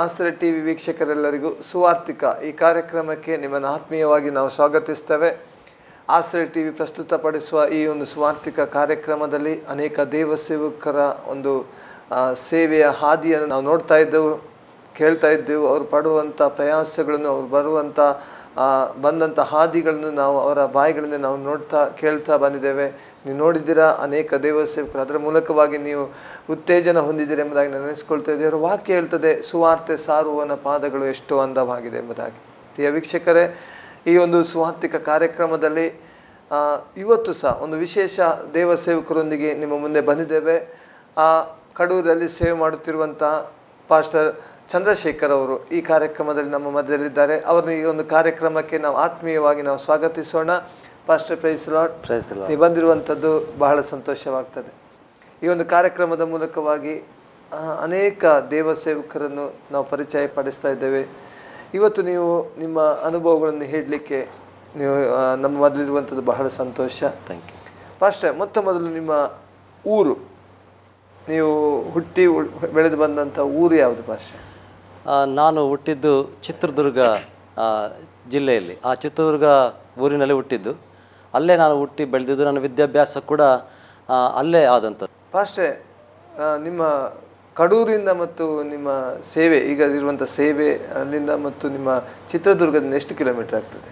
ಆಶ್ರಯ ಟಿವಿ ವೀಕ್ಷಕರೆಲ್ಲರಿಗೂ ಸುವಾರ್ತಿಕ ಈ ಕಾರ್ಯಕ್ರಮಕ್ಕೆ ನಿಮ್ಮನ್ನು ಆತ್ಮೀಯವಾಗಿ ನಾವು ಸ್ವಾಗತಿಸ್ತೇವೆ. ಆಶ್ರಯ ಟಿವಿ ಪ್ರಸ್ತುತಪಡಿಸುವ ಈ ಒಂದು ಸುವಾರ್ತಿಕ ಕಾರ್ಯಕ್ರಮದಲ್ಲಿ ಅನೇಕ ದೇವ ಸೇವಕರ ಒಂದು ಸೇವೆಯ ಹಾದಿಯನ್ನು ನಾವು ನೋಡ್ತಾ ಇದ್ದೆವು, ಕೇಳ್ತಾ ಇದ್ದೆವು. ಅವರು ಪಡುವಂಥ ಪ್ರಯಾಸಗಳನ್ನು, ಅವರು ಬಂದಂಥ ಹಾದಿಗಳನ್ನು ನಾವು ಅವರ ಬಾಯಿಗಳಿಂದ ನಾವು ಕೇಳ್ತಾ ಬಂದಿದ್ದೇವೆ. ನೀವು ನೋಡಿದ್ದೀರಾ ಅನೇಕ ದೇವ ಸೇವಕರು, ಅದರ ಮೂಲಕವಾಗಿ ನೀವು ಉತ್ತೇಜನ ಹೊಂದಿದ್ದೀರಿ ಎಂಬುದಾಗಿ ನಾನು ನೆನೆಸ್ಕೊಳ್ತಾ ಇದ್ದೇವೆ. ಅವರ ವಾಕ್ಯ ಹೇಳ್ತದೆ, ಸುವಾರ್ತೆ ಸಾರುವವನ ಪಾದಗಳು ಎಷ್ಟು ಅಂದವಾಗಿದೆ ಎಂಬುದಾಗಿ. ಪ್ರಿಯ ವೀಕ್ಷಕರೇ, ಈ ಒಂದು ಸುವಾರ್ತಿಕ ಕಾರ್ಯಕ್ರಮದಲ್ಲಿ ಇವತ್ತು ಸಹ ಒಂದು ವಿಶೇಷ ದೇವ ಸೇವಕರೊಂದಿಗೆ ನಿಮ್ಮ ಮುಂದೆ ಬಂದಿದ್ದೇವೆ. ಕಡೂರಲ್ಲಿ ಸೇವೆ ಮಾಡುತ್ತಿರುವಂಥ ಪಾಸ್ಟರ್ ಚಂದ್ರಶೇಖರ್ ಅವರು ಈ ಕಾರ್ಯಕ್ರಮದಲ್ಲಿ ನಮ್ಮ ಮಧ್ಯದಲ್ಲಿದ್ದಾರೆ. ಅವರನ್ನು ಈ ಒಂದು ಕಾರ್ಯಕ್ರಮಕ್ಕೆ ನಾವು ಆತ್ಮೀಯವಾಗಿ ನಾವು ಸ್ವಾಗತಿಸೋಣ. Pastor, price lord. ನೀವು ಬಂದಿರುವಂಥದ್ದು ಬಹಳ ಸಂತೋಷವಾಗ್ತದೆ. ಈ ಒಂದು ಕಾರ್ಯಕ್ರಮದ ಮೂಲಕವಾಗಿ ಅನೇಕ ದೇವ ಸೇವಕರನ್ನು ನಾವು ಪರಿಚಯ ಪಡಿಸ್ತಾ ಇದ್ದೇವೆ. ಇವತ್ತು ನೀವು ನಿಮ್ಮ ಅನುಭವಗಳನ್ನು ಹೇಳಲಿಕ್ಕೆ ನೀವು ನಮ್ಮ ಮೊದಲಿರುವಂಥದ್ದು ಬಹಳ ಸಂತೋಷ. Thank you. ಪಾಸ್ಟರ್, ಮೊತ್ತ ಮೊದಲು ನಿಮ್ಮ ಊರು, ನೀವು ಹುಟ್ಟಿ ಬೆಳೆದು ಬಂದಂಥ ಊರು ಯಾವುದು ಪಾಸ್ಟರ್? ನಾನು ಹುಟ್ಟಿದ್ದು ಚಿತ್ರದುರ್ಗ ಜಿಲ್ಲೆಯಲ್ಲಿ, ಆ ಚಿತ್ರದುರ್ಗ ಊರಿನಲ್ಲಿ ಹುಟ್ಟಿದ್ದು. ಅಲ್ಲೇ ನಾನು ಹುಟ್ಟಿ ಬೆಳೆದಿದ್ದು. ನನ್ನ ವಿದ್ಯಾಭ್ಯಾಸ ಕೂಡ ಅಲ್ಲೇ ಆದಂಥದ್ದು. ಪಾಸ್ಟರ್, ನಿಮ್ಮ ಕಡೂರಿಂದ ಮತ್ತು ನಿಮ್ಮ ಸೇವೆ, ಈಗ ಇರುವಂಥ ಸೇವೆ ಅಲ್ಲಿಂದ ಮತ್ತು ನಿಮ್ಮ ಚಿತ್ರದುರ್ಗದಿಂದ ಎಷ್ಟು ಕಿಲೋಮೀಟರ್ ಆಗ್ತದೆ?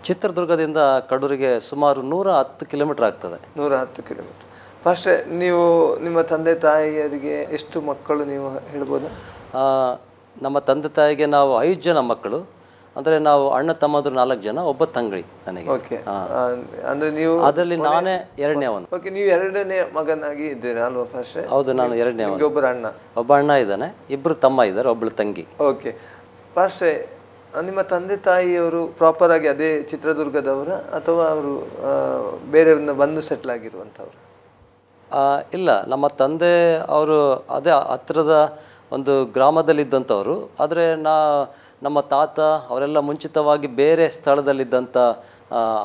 ಚಿತ್ರದುರ್ಗದಿಂದ ಕಡೂರಿಗೆ ಸುಮಾರು 110 ಕಿಲೋಮೀಟರ್ ಆಗ್ತದೆ. 110 ಕಿಲೋಮೀಟರ್. ಪಾಸ್ಟರ್, ನೀವು ನಿಮ್ಮ ತಂದೆ ತಾಯಿಯರಿಗೆ ಎಷ್ಟು ಮಕ್ಕಳು ನೀವು ಹೇಳ್ಬೋದು? ನಮ್ಮ ತಂದೆ ತಾಯಿಗೆ ನಾವು 5 ಜನ ಮಕ್ಕಳು. ಅಂದರೆ ನಾವು ಅಣ್ಣ ತಮ್ಮದ್ರು 4 ಜನ, ಒಬ್ಬ ತಂಗಿ ನನಗೆ. ಓಕೆ. ಅಂದರೆ ನೀವು ಅದರಲ್ಲಿ ನಾನೇ ಎರಡನೇವನು. ಓಕೆ, ನೀವು ಎರಡನೇ ಮಗನಾಗಿ ಇದ್ದೀರಾ ಅಲ್ವಾ ಪಾಸ್ಟರ್? ಹೌದು, ನಾನು ಎರಡನೇವನು. ಒಬ್ಬ ಅಣ್ಣ ಇದ್ದಾನೆ, 2 ತಮ್ಮ ಇದ್ದಾರೆ, ಒಬ್ಬಳು ತಂಗಿ. ಓಕೆ. ಪಾಸ್ಟರ್, ನಿಮ್ಮ ತಂದೆ ತಾಯಿಯವರು ಪ್ರಾಪರ್ ಆಗಿ ಅದೇ ಚಿತ್ರದುರ್ಗದವರ ಅಥವಾ ಅವರು ಬೇರೆಯವ್ರನ್ನ ಬಂದು ಸೆಟ್ಲ್ ಆಗಿರುವಂಥವ್ರು? ಇಲ್ಲ, ನಮ್ಮ ತಂದೆ ಅವರು ಅದೇ ಹತ್ತಿರದ ಒಂದು ಗ್ರಾಮದಲ್ಲಿದ್ದಂಥವ್ರು. ಆದರೆ ನಮ್ಮ ತಾತ ಅವರೆಲ್ಲ ಮುಂಚಿತವಾಗಿ ಬೇರೆ ಸ್ಥಳದಲ್ಲಿದ್ದಂಥ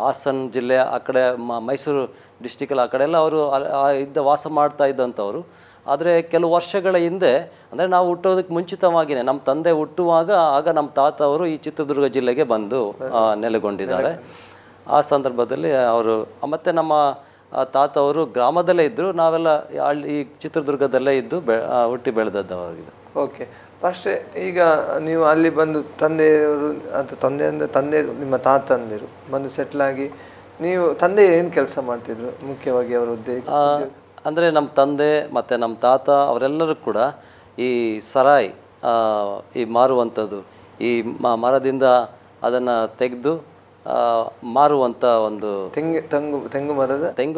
ಹಾಸನ ಜಿಲ್ಲೆ ಆ ಕಡೆ ಮೈಸೂರು ಡಿಸ್ಟಿಕಲ್ಲಿ ಆ ಕಡೆ ಎಲ್ಲ ಅವರು ವಾಸ ಮಾಡ್ತಾ ಇದ್ದಂಥವ್ರು. ಆದರೆ ಕೆಲವು ವರ್ಷಗಳ ಹಿಂದೆ, ಅಂದರೆ ನಾವು ಹುಟ್ಟೋದಕ್ಕೆ ಮುಂಚಿತವಾಗಿಯೇ, ನಮ್ಮ ತಂದೆ ಹುಟ್ಟುವಾಗ ಆಗ ನಮ್ಮ ತಾತ ಅವರು ಈ ಚಿತ್ರದುರ್ಗ ಜಿಲ್ಲೆಗೆ ಬಂದು ನೆಲೆಗೊಂಡಿದ್ದಾರೆ. ಆ ಸಂದರ್ಭದಲ್ಲಿ ಅವರು ಮತ್ತು ನಮ್ಮ ತಾತ ಅವರು ಗ್ರಾಮದಲ್ಲೇ ಇದ್ದರು, ನಾವೆಲ್ಲ ಈ ಚಿತ್ರದುರ್ಗದಲ್ಲೇ ಇದ್ದು ಹುಟ್ಟಿ ಬೆಳೆದದ್ದಾಗಿದೆ. ಓಕೆ. ಪಾಸ್ಟರ್, ಈಗ ನೀವು ಅಲ್ಲಿ ಬಂದು ತಂದೆಯವರು ಅಥವಾ ತಂದೆ ನಿಮ್ಮ ತಾತಂದಿರು ಬಂದು ಸೆಟ್ಲಾಗಿ, ನೀವು ತಂದೆ ಏನು ಕೆಲಸ ಮಾಡ್ತಿದ್ರು ಮುಖ್ಯವಾಗಿ ಅವರ ಉದ್ಯೋಗ? ಅಂದರೆ ನಮ್ಮ ತಂದೆ ಮತ್ತು ನಮ್ಮ ತಾತ ಅವರೆಲ್ಲರೂ ಕೂಡ ಈ ಸರಾಯಿ ಈ ಮಾರುವಂಥದ್ದು, ಈ ಮರದಿಂದ ಅದನ್ನು ತೆಗೆದು ಮಾರುವಂಥ ಒಂದು ತೆಂಗು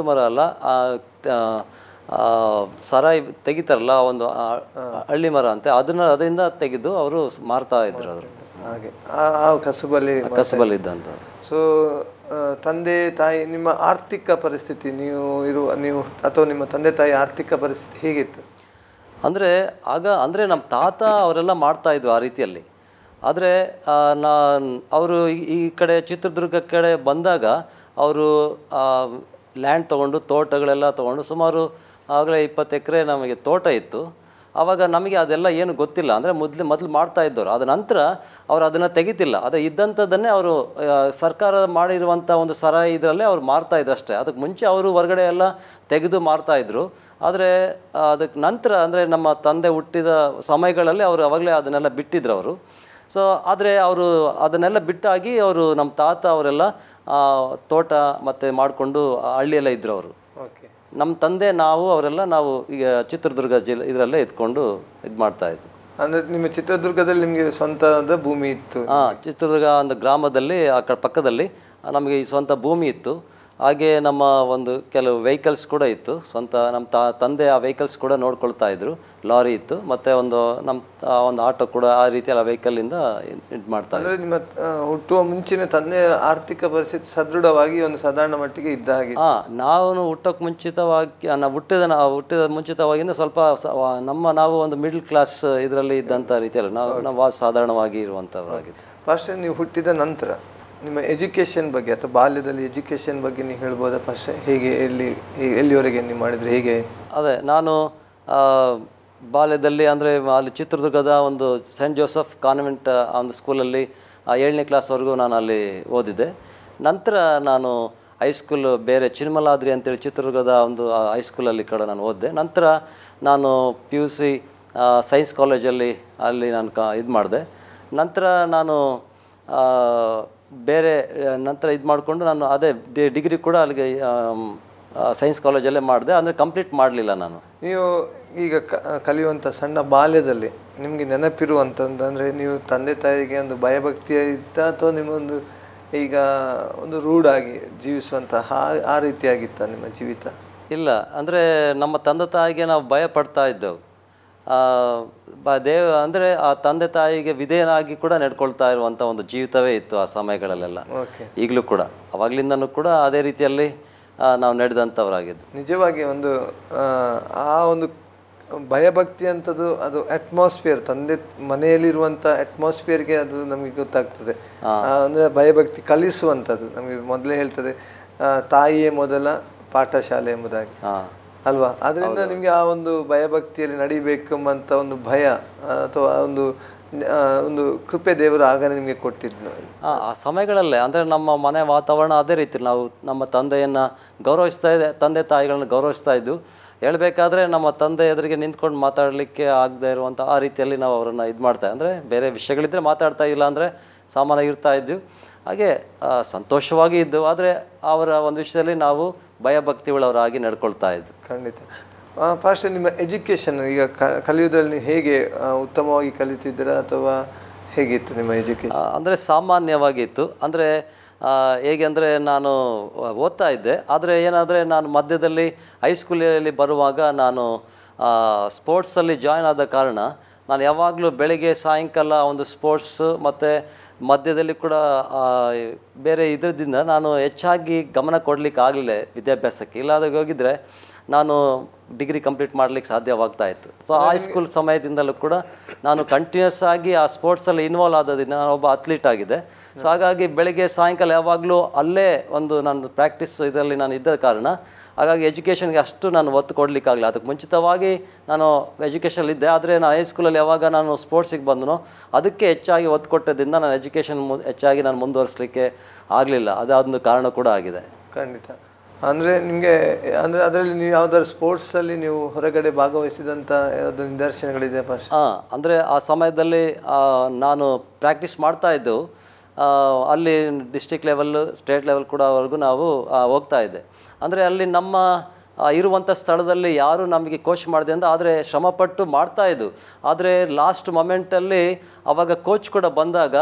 ಮರ ಅಲ್ಲ, ಸರಾಯಿ ತೆಗಿತಾರಲ್ಲ ಒಂದು ಹಳ್ಳಿ ಮರ ಅಂತ, ಅದರಿಂದ ತೆಗೆದು ಅವರು ಮಾರ್ತಾ ಇದ್ರು. ಅವರು ಹಾಗೆ ಆ ಕಸುಬಲ್ಲಿ ಇದ್ದಂಥ. ಸೊ ತಂದೆ ತಾಯಿ, ನಿಮ್ಮ ಆರ್ಥಿಕ ಪರಿಸ್ಥಿತಿ, ನೀವು ಅಥವಾ ನಿಮ್ಮ ತಂದೆ ತಾಯಿ ಆರ್ಥಿಕ ಪರಿಸ್ಥಿತಿ ಹೇಗಿತ್ತು? ಅಂದರೆ ನಮ್ಮ ತಾತ ಅವರೆಲ್ಲ ಮಾಡ್ತಾಯಿದ್ರು ಆ ರೀತಿಯಲ್ಲಿ. ಆದರೆ ಅವರು ಈ ಕಡೆ ಚಿತ್ರದುರ್ಗ ಕಡೆ ಬಂದಾಗ ಅವರು ಲ್ಯಾಂಡ್ ತೊಗೊಂಡು, ತೋಟಗಳೆಲ್ಲ ತೊಗೊಂಡು, ಸುಮಾರು ಆಗಲೇ 20 ಎಕರೆ ನಮಗೆ ತೋಟ ಇತ್ತು. ಆವಾಗ ನಮಗೆ ಅದೆಲ್ಲ ಏನು ಗೊತ್ತಿಲ್ಲ. ಅಂದರೆ ಮೊದಲು ಮಾಡ್ತಾ ಇದ್ದವರು, ಅದ ನಂತರ ಅವರು ಅದನ್ನು ತೆಗಿತಿಲ್ಲ. ಅದು ಇದ್ದಂಥದ್ದನ್ನೇ ಅವರು ಸರ್ಕಾರ ಮಾಡಿರುವಂಥ ಒಂದು ಸರಾಯಿ ಇದರಲ್ಲೇ ಅವ್ರು ಮಾರ್ತಾಯಿದ್ರು ಅಷ್ಟೇ. ಅದಕ್ಕೆ ಮುಂಚೆ ಅವರು ಹೊರಗಡೆ ಎಲ್ಲ ತೆಗೆದು ಮಾರ್ತಾಯಿದ್ರು. ಆದರೆ ಅದಕ್ಕೆ ನಂತರ, ಅಂದರೆ ನಮ್ಮ ತಂದೆ ಹುಟ್ಟಿದ ಸಮಯಗಳಲ್ಲಿ ಅವರು ಅವಾಗಲೇ ಅದನ್ನೆಲ್ಲ ಬಿಟ್ಟಿದ್ರು ಅವರು. ಸೊ ಆದರೆ ಅವರು ಅದನ್ನೆಲ್ಲ ಬಿಟ್ಟಾಗಿ ಅವರು ನಮ್ಮ ತಾತ ಅವರೆಲ್ಲ ತೋಟ ಮತ್ತು ಮಾಡಿಕೊಂಡು ಹಳ್ಳಿಯೆಲ್ಲ ಇದ್ದರು ಅವರು. ಓಕೆ. ನಮ್ಮ ತಂದೆ ನಾವು ಈಗ ಚಿತ್ರದುರ್ಗ ಜಿಲ್ಲೆ ಇದರಲ್ಲೇ ಇದ್ಕೊಂಡು ಇದು ಮಾಡ್ತಾಯಿದ್ವಿ. ಅಂದರೆ ನಿಮ್ಮ ಚಿತ್ರದುರ್ಗದಲ್ಲಿ ನಿಮಗೆ ಸ್ವಂತದ ಭೂಮಿ ಇತ್ತು? ಚಿತ್ರದುರ್ಗ ಒಂದು ಗ್ರಾಮದಲ್ಲಿ ಆ ಕಡೆ ಪಕ್ಕದಲ್ಲಿ ನಮಗೆ ಈ ಸ್ವಂತ ಭೂಮಿ ಇತ್ತು. ಹಾಗೆ ನಮ್ಮ ಒಂದು ಕೆಲವು ವೆಹಿಕಲ್ಸ್ ಕೂಡ ಇತ್ತು ಸ್ವಂತ. ನಮ್ಮ ತಂದೆ ಆ ವೆಹಿಕಲ್ಸ್ ಕೂಡ ನೋಡ್ಕೊಳ್ತಾ ಇದ್ರು. ಲಾರಿ ಇತ್ತು, ಮತ್ತು ಒಂದು ಆಟೋ ಕೂಡ, ಆ ರೀತಿಯ ವೆಹಿಕಲಿಂದ ಇದು ಮಾಡ್ತಾ ಇದ್ರು. ನಿಮ್ಮ ಹುಟ್ಟುವ ಮುಂಚಿನ ತಂದೆ ಆರ್ಥಿಕ ಪರಿಸ್ಥಿತಿ ಸದೃಢವಾಗಿ ಒಂದು ಸಾಧಾರಣ ಮಟ್ಟಿಗೆ ಇದ್ದ ಹಾಗೆ? ನಾವು ಹುಟ್ಟೋಕೆ ಮುಂಚಿತವಾಗಿ, ಹುಟ್ಟಿದ ಮುಂಚಿತವಾಗಿಂದ ಸ್ವಲ್ಪ ನಾವು ಒಂದು ಮಿಡ್ಲ್ ಕ್ಲಾಸ್ ಇದರಲ್ಲಿ ಇದ್ದಂಥ ರೀತಿಯಲ್ಲಿ ನಾವು ಸಾಧಾರಣವಾಗಿ ಇರುವಂಥವಾಗಿತ್ತು. ಫಸ್ಟ್ ನೀವು ಹುಟ್ಟಿದ ನಂತರ ನಿಮ್ಮ ಎಜುಕೇಷನ್ ಬಗ್ಗೆ ಅಥವಾ ಬಾಲ್ಯದಲ್ಲಿ ಎಜುಕೇಷನ್ ಬಗ್ಗೆ ನೀವು ಹೇಳ್ಬೋದಾ? ಫಸ್ಟ್ ಹೇಗೆ, ಎಲ್ಲಿವರೆಗೆ ನೀವು ಮಾಡಿದರೆ ಹೇಗೆ? ಅದೇ, ನಾನು ಬಾಲ್ಯದಲ್ಲಿ ಅಂದರೆ ಅಲ್ಲಿ ಚಿತ್ರದುರ್ಗದ ಒಂದು ಸೆಂಟ್ ಜೋಸೆಫ್ ಕಾನ್ವೆಂಟ್ ಆ ಒಂದು ಸ್ಕೂಲಲ್ಲಿ 7ನೇ ಕ್ಲಾಸ್ವರೆಗೂ ನಾನು ಅಲ್ಲಿ ಓದಿದ್ದೆ. ನಂತರ ನಾನು ಹೈಸ್ಕೂಲು ಬೇರೆ ಚಿನ್ಮಲಾದ್ರಿ ಅಂತೇಳಿ ಚಿತ್ರದುರ್ಗದ ಒಂದು ಹೈಸ್ಕೂಲಲ್ಲಿ ಕಡೆ ನಾನು ಓದಿದೆ. ನಂತರ ನಾನು PUC ಸೈನ್ಸ್ ಕಾಲೇಜಲ್ಲಿ ಅಲ್ಲಿ ನಾನು ಇದು ಮಾಡಿದೆ. ನಂತರ ನಾನು ಬೇರೆ ನಂತರ ಇದು ಮಾಡಿಕೊಂಡು ನಾನು ಅದೇ ಡಿಗ್ರಿ ಕೂಡ ಅಲ್ಲಿಗೆ ಸೈನ್ಸ್ ಕಾಲೇಜಲ್ಲೇ ಮಾಡಿದೆ. ಅಂದರೆ ಕಂಪ್ಲೀಟ್ ಮಾಡಲಿಲ್ಲ ನಾನು. ನೀವು ಈಗ ಕಲಿಯುವಂಥ ಸಣ್ಣ ಬಾಲ್ಯದಲ್ಲಿ ನಿಮಗೆ ನೆನಪಿರುವಂಥದ್ದು ನೀವು ತಂದೆ ತಾಯಿಗೆ ಒಂದು ಭಯಭಕ್ತಿ ಇತ್ತ ಅಥವಾ ನಿಮ್ಮೊಂದು ಈಗ ಒಂದು ರೂಢಾಗಿ ಜೀವಿಸುವಂತಹ ಆ ರೀತಿಯಾಗಿತ್ತ ನಿಮ್ಮ ಜೀವಿತ? ಇಲ್ಲ, ಅಂದರೆ ನಮ್ಮ ತಂದೆ ತಾಯಿಗೆ ನಾವು ಭಯ ಪಡ್ತಾ ಇದ್ದೆವು. ಅಂದರೆ ಆ ತಂದೆ ತಾಯಿಗೆ ವಿಧೇಯನಾಗಿ ಕೂಡ ನಡ್ಕೊಳ್ತಾ ಇರುವಂಥ ಒಂದು ಜೀವಿತವೇ ಇತ್ತು ಆ ಸಮಯಗಳಲ್ಲೆಲ್ಲ. ಈಗಲೂ ಕೂಡ ಅವಾಗಲಿಂದನೂ ಕೂಡ ಅದೇ ರೀತಿಯಲ್ಲಿ ನಾವು ನಡೆದಂಥವರಾಗಿದ್ದು. ನಿಜವಾಗಿ ಒಂದು ಆ ಒಂದು ಭಯಭಕ್ತಿ ಅಂತದ್ದು ಅದು ಅಟ್ಮಾಸ್ಫಿಯರ್, ತಂದೆ ಮನೆಯಲ್ಲಿರುವಂಥ ಅಟ್ಮಾಸ್ಫಿಯರ್ಗೆ ಅದು ನಮಗೆ ಗೊತ್ತಾಗ್ತದೆ. ಅಂದರೆ ಭಯಭಕ್ತಿ ಕಲಿಸುವಂಥದ್ದು ನಮಗೆ ಮೊದಲೇ ಹೇಳ್ತದೆ, ತಾಯಿಯೇ ಮೊದಲ ಪಾಠಶಾಲೆ ಎಂಬುದಾಗಿ ಅಲ್ವಾ? ಅದರಿಂದ ನಿಮಗೆ ಆ ಒಂದು ಭಯಭಕ್ತಿಯಲ್ಲಿ ನಡಿಬೇಕೆಂಬಂಥ ಒಂದು ಭಯ ಅಥವಾ ಒಂದು ಕೃಪೆ ದೇವರು ಆಗ ನಿಮಗೆ ಕೊಟ್ಟಿದ್ದು ಆ ಸಮಯಗಳಲ್ಲೇ. ಅಂದರೆ ನಮ್ಮ ಮನೆ ವಾತಾವರಣ ಅದೇ ರೀತಿ ನಾವು ನಮ್ಮ ತಂದೆಯನ್ನು ತಂದೆ ತಾಯಿಗಳನ್ನ ಗೌರವಿಸ್ತಾ ಇದ್ದು. ಹೇಳಬೇಕಾದ್ರೆ ನಮ್ಮ ತಂದೆ ಎದುರಿಗೆ ನಿಂತ್ಕೊಂಡು ಮಾತಾಡಲಿಕ್ಕೆ ಆಗದೆ ಇರುವಂಥ ಆ ರೀತಿಯಲ್ಲಿ ನಾವು ಅವರನ್ನು ಇದು ಮಾಡ್ತಾ, ಅಂದರೆ ಬೇರೆ ವಿಷಯಗಳಿದ್ದರೆ ಮಾತಾಡ್ತಾ ಇಲ್ಲ, ಅಂದರೆ ಸಾಮಾನ್ಯ ಇರ್ತಾ ಇದ್ವಿ. ಹಾಗೆ ಸಂತೋಷವಾಗಿ ಇದ್ದು. ಆದರೆ ಅವರ ಒಂದು ವಿಷಯದಲ್ಲಿ ನಾವು ಭಯಭಕ್ತಿ ಉಳ್ಳವರಾಗಿ ನಡ್ಕೊಳ್ತಾ ಇದ್ವಿ. ಖಂಡಿತ. ಫಸ್ಟ್ ನಿಮ್ಮ ಎಜುಕೇಷನ್ ಈಗ ಕಲಿಯೋದ್ರಲ್ಲಿ ನೀವು ಹೇಗೆ ಉತ್ತಮವಾಗಿ ಕಲಿತಿದ್ದೀರಾ ಅಥವಾ ಹೇಗಿತ್ತು ನಿಮ್ಮ ಎಜುಕೇಷನ್? ಅಂದರೆ ಸಾಮಾನ್ಯವಾಗಿತ್ತು. ಅಂದರೆ ಹೇಗೆ ಅಂದರೆ ನಾನು ಓದ್ತಾ ಇದ್ದೆ. ಆದರೆ ಏನಾದರೆ ನಾನು ಮಧ್ಯದಲ್ಲಿ ಹೈಸ್ಕೂಲಲ್ಲಿ ಬರುವಾಗ ನಾನು ಸ್ಪೋರ್ಟ್ಸಲ್ಲಿ ಜಾಯ್ನ್ ಆದ ಕಾರಣ ನಾನು ಯಾವಾಗಲೂ ಬೆಳಗ್ಗೆ ಸಾಯಂಕಾಲ ಒಂದು ಸ್ಪೋರ್ಟ್ಸು ಮತ್ತು ಮಧ್ಯದಲ್ಲಿ ಕೂಡ ಬೇರೆ ಇದರಿಂದ ನಾನು ಹೆಚ್ಚಾಗಿ ಗಮನ ಕೊಡಲಿಕ್ಕೆ ಆಗಲಿಲ್ಲ ವಿದ್ಯಾಭ್ಯಾಸಕ್ಕೆ. ಇಲ್ಲಾದಾಗ ಹೋಗಿದ್ದರೆ ನಾನು ಡಿಗ್ರಿ ಕಂಪ್ಲೀಟ್ ಮಾಡಲಿಕ್ಕೆ ಸಾಧ್ಯವಾಗ್ತಾ ಇತ್ತು. ಸೊ ಹೈಸ್ಕೂಲ್ ಸಮಯದಿಂದಲೂ ಕೂಡ ನಾನು ಕಂಟಿನ್ಯೂಸ್ ಆಗಿ ಆ ಸ್ಪೋರ್ಟ್ಸಲ್ಲಿ ಇನ್ವಾಲ್ವ್ ಆದದಿಂದ ನಾನು ಒಬ್ಬ ಅಥ್ಲೀಟ್ ಆಗಿದೆ. ಸೊ ಹಾಗಾಗಿ ಬೆಳಗ್ಗೆ ಸಾಯಂಕಾಲ ಯಾವಾಗಲೂ ಅಲ್ಲೇ ಒಂದು ನಾನು ಪ್ರಾಕ್ಟೀಸ್ ಇದರಲ್ಲಿ ನಾನು ಇದ್ದ ಕಾರಣ ಹಾಗಾಗಿ ಎಜುಕೇಷನ್ಗೆ ಅಷ್ಟು ನಾನು ಒತ್ತು ಕೊಡಲಿಕ್ಕಾಗಲಿಲ್ಲ. ಅದಕ್ಕೆ ಮುಂಚಿತವಾಗಿ ನಾನು ಎಜುಕೇಷನಲ್ಲಿದ್ದೆ. ಆದರೆ ನಾನು ಹೈಸ್ಕೂಲಲ್ಲಿ ಯಾವಾಗ ನಾನು ಸ್ಪೋರ್ಟ್ಸಿಗೆ ಬಂದನೋ ಅದಕ್ಕೆ ಹೆಚ್ಚಾಗಿ ಒತ್ತು ಕೊಟ್ಟದಿಂದ ನಾನು ಎಜುಕೇಷನ್ ಹೆಚ್ಚಾಗಿ ನಾನು ಮುಂದುವರಿಸಲಿಕ್ಕೆ ಆಗಲಿಲ್ಲ. ಅದೊಂದು ಕಾರಣ ಕೂಡ ಆಗಿದೆ. ಖಂಡಿತ. ಅಂದರೆ ನಿಮಗೆ ಅಂದರೆ ಅದರಲ್ಲಿ ನೀವು ಯಾವುದಾದ್ರು ಸ್ಪೋರ್ಟ್ಸಲ್ಲಿ ನೀವು ಹೊರಗಡೆ ಭಾಗವಹಿಸಿದಂಥ ಯಾವುದು ನಿದರ್ಶನಗಳಿದೆ ಫಸ್ಟ್? ಅಂದರೆ ಆ ಸಮಯದಲ್ಲಿ ನಾನು ಪ್ರಾಕ್ಟೀಸ್ ಮಾಡ್ತಾ ಇದ್ದೆವು. ಅಲ್ಲಿ ಡಿಸ್ಟ್ರಿಕ್ಟ್ ಲೆವೆಲ್, ಸ್ಟೇಟ್ ಲೆವೆಲ್ ಕೂಡವರೆಗೂ ನಾವು ಹೋಗ್ತಾ ಇದ್ದೆ. ಅಂದರೆ ಅಲ್ಲಿ ನಮ್ಮ ಇರುವಂಥ ಸ್ಥಳದಲ್ಲಿ ಯಾರು ನಮಗೆ ಕೋಚ್ ಮಾಡಿದೆ ಅಂತ ಆದರೆ ಶ್ರಮಪಟ್ಟು ಮಾಡ್ತಾಯಿದ್ದು. ಆದರೆ ಲಾಸ್ಟ್ ಮೊಮೆಂಟಲ್ಲಿ ಆವಾಗ ಕೋಚ್ ಕೂಡ ಬಂದಾಗ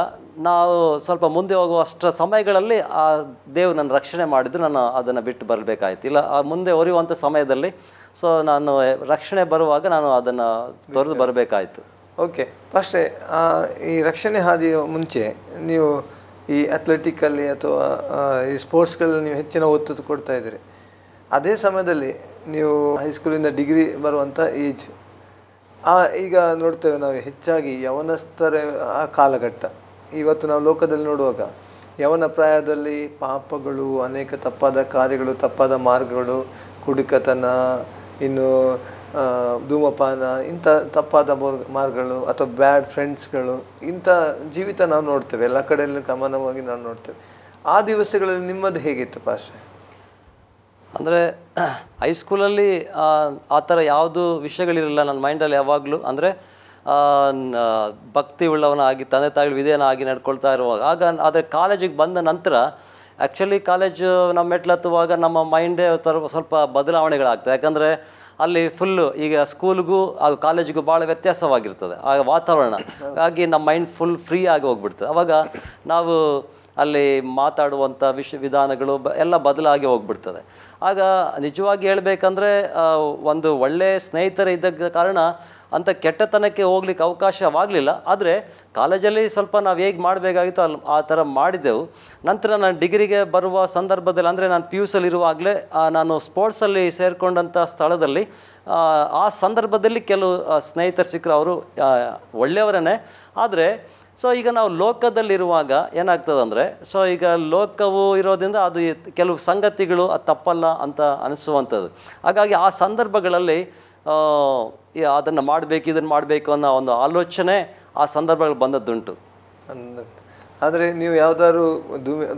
ನಾವು ಸ್ವಲ್ಪ ಮುಂದೆ ಹೋಗುವಷ್ಟರ ಸಮಯಗಳಲ್ಲಿ ಆ ದೇವ್ರು ನನ್ನ ರಕ್ಷಣೆ ಮಾಡಿದ್ದು. ನಾನು ಅದನ್ನು ಬಿಟ್ಟು ಬರಬೇಕಾಯ್ತು. ಇಲ್ಲ ಆ ಮುಂದೆ ಹೊರೆಯುವಂಥ ಸಮಯದಲ್ಲಿ ಸೊ ನಾನು ರಕ್ಷಣೆ ಬರುವಾಗ ನಾನು ಅದನ್ನು ತೊರೆದು ಬರಬೇಕಾಯಿತು. ಓಕೆ. ಫಸ್ಟೇ ಈ ರಕ್ಷಣೆ ಹಾದಿಯ ಮುಂಚೆ ನೀವು ಈ ಅಥ್ಲೆಟಿಕಲ್ಲಿ ಅಥವಾ ಈ ಸ್ಪೋರ್ಟ್ಸ್ಗಳಲ್ಲಿ ನೀವು ಹೆಚ್ಚಿನ ಒತ್ತು ಕೊಡ್ತಾ ಇದ್ದೀರಿ. ಅದೇ ಸಮಯದಲ್ಲಿ ನೀವು ಹೈಸ್ಕೂಲಿಂದ ಡಿಗ್ರಿ ಬರುವಂಥ ಏಜ್ ಈಗ ನೋಡ್ತೇವೆ ನಾವು ಹೆಚ್ಚಾಗಿ ಯವನಸ್ಥರ ಆ ಕಾಲಘಟ್ಟ. ಇವತ್ತು ನಾವು ಲೋಕದಲ್ಲಿ ನೋಡುವಾಗ ಯವನ ಪ್ರಾಯದಲ್ಲಿ ಪಾಪಗಳು, ಅನೇಕ ತಪ್ಪಾದ ಕಾರ್ಯಗಳು, ತಪ್ಪಾದ ಮಾರ್ಗಗಳು, ಕುಡುಕತನ, ಇನ್ನು ಧೂಮಪಾನ, ಇಂಥ ತಪ್ಪಾದ ಮಾರ್ಗಗಳು ಅಥವಾ ಬ್ಯಾಡ್ ಫ್ರೆಂಡ್ಸ್ಗಳು, ಇಂಥ ಜೀವಿತ ನಾವು ನೋಡ್ತೇವೆ. ಎಲ್ಲ ಕಡೆಯಲ್ಲೂ ಗಮನವಾಗಿ ನಾವು ನೋಡ್ತೇವೆ. ಆ ದಿವಸಗಳಲ್ಲಿ ನಿಮ್ಮದು ಹೇಗಿತ್ತು ಪಾಸ್ಟರ್? ಅಂದರೆ ಹೈಸ್ಕೂಲಲ್ಲಿ ಆ ಥರ ಯಾವುದು ವಿಷಯಗಳಿರಲಿಲ್ಲ ನನ್ನ ಮೈಂಡಲ್ಲಿ ಯಾವಾಗಲೂ. ಅಂದರೆ ಭಕ್ತಿ ಉಳ್ಳವನಾಗಿ ತಂದೆ ತಾಯಿಗಳು ವಿಧೇಯನಾಗಿ ನಡ್ಕೊಳ್ತಾ ಇರುವಾಗ ಆದರೆ ಕಾಲೇಜಿಗೆ ಬಂದ ನಂತರ ಆ್ಯಕ್ಚುಲಿ ಕಾಲೇಜು ನಮ್ಮ ಮೆಟ್ಲತ್ತುವಾಗ ನಮ್ಮ ಮೈಂಡೇ ಸ್ವಲ್ಪ ಬದಲಾವಣೆಗಳಾಗ್ತದೆ. ಯಾಕಂದರೆ ಅಲ್ಲಿ ಫುಲ್ಲು ಈಗ ಸ್ಕೂಲ್ಗೂ ಹಾಗೂ ಕಾಲೇಜಿಗೂ ಭಾಳ ವ್ಯತ್ಯಾಸವಾಗಿರ್ತದೆ ಆ ವಾತಾವರಣ. ಹಾಗಾಗಿ ನಮ್ಮ ಮೈಂಡ್ ಫುಲ್ ಫ್ರೀ ಆಗಿ ಹೋಗ್ಬಿಡ್ತದೆ. ಆವಾಗ ನಾವು ಅಲ್ಲಿ ಮಾತಾಡುವಂಥ ವಿಧಾನಗಳು ಎಲ್ಲ ಬದಲಾಗಿ ಹೋಗ್ಬಿಡ್ತದೆ. ಆಗ ನಿಜವಾಗಿ ಹೇಳಬೇಕಂದ್ರೆ ಒಂದು ಒಳ್ಳೆಯ ಸ್ನೇಹಿತರ ಇದ್ದ ಕಾರಣ ಅಂಥ ಕೆಟ್ಟತನಕ್ಕೆ ಹೋಗ್ಲಿಕ್ಕೆ ಅವಕಾಶವಾಗಲಿಲ್ಲ. ಆದರೆ ಕಾಲೇಜಲ್ಲಿ ಸ್ವಲ್ಪ ನಾವು ಹೇಗೆ ಮಾಡಬೇಕಾಗಿತ್ತು ಅಲ್ಲಿ ಆ ಥರ ಮಾಡಿದೆವು. ನಂತರ ನಾನು ಡಿಗ್ರಿಗೆ ಬರುವ ಸಂದರ್ಭದಲ್ಲಿ ಅಂದರೆ ನಾನು PUC ಇರುವಾಗಲೇ ನಾನು ಸ್ಪೋರ್ಟ್ಸಲ್ಲಿ ಸೇರಿಕೊಂಡಂಥ ಸ್ಥಳದಲ್ಲಿ ಆ ಸಂದರ್ಭದಲ್ಲಿ ಕೆಲವು ಸ್ನೇಹಿತರು ಸಿಕ್ಕರು. ಅವರು ಒಳ್ಳೆಯವರೇ. ಆದರೆ ಸೊ ಈಗ ನಾವು ಲೋಕದಲ್ಲಿರುವಾಗ ಏನಾಗ್ತದಂದರೆ, ಸೊ ಈಗ ಲೋಕವು ಇರೋದ್ರಿಂದ ಅದು ಕೆಲವು ಸಂಗತಿಗಳು ಅದು ತಪ್ಪಲ್ಲ ಅಂತ ಅನಿಸುವಂಥದ್ದು. ಹಾಗಾಗಿ ಆ ಸಂದರ್ಭಗಳಲ್ಲಿ ಅದನ್ನು ಮಾಡಬೇಕು, ಇದನ್ನು ಮಾಡಬೇಕು ಅನ್ನೋ ಒಂದು ಆಲೋಚನೆ ಆ ಸಂದರ್ಭಗಳು ಬಂದದ್ದುಂಟು. ಆದರೆ ನೀವು ಯಾವುದಾದ್ರು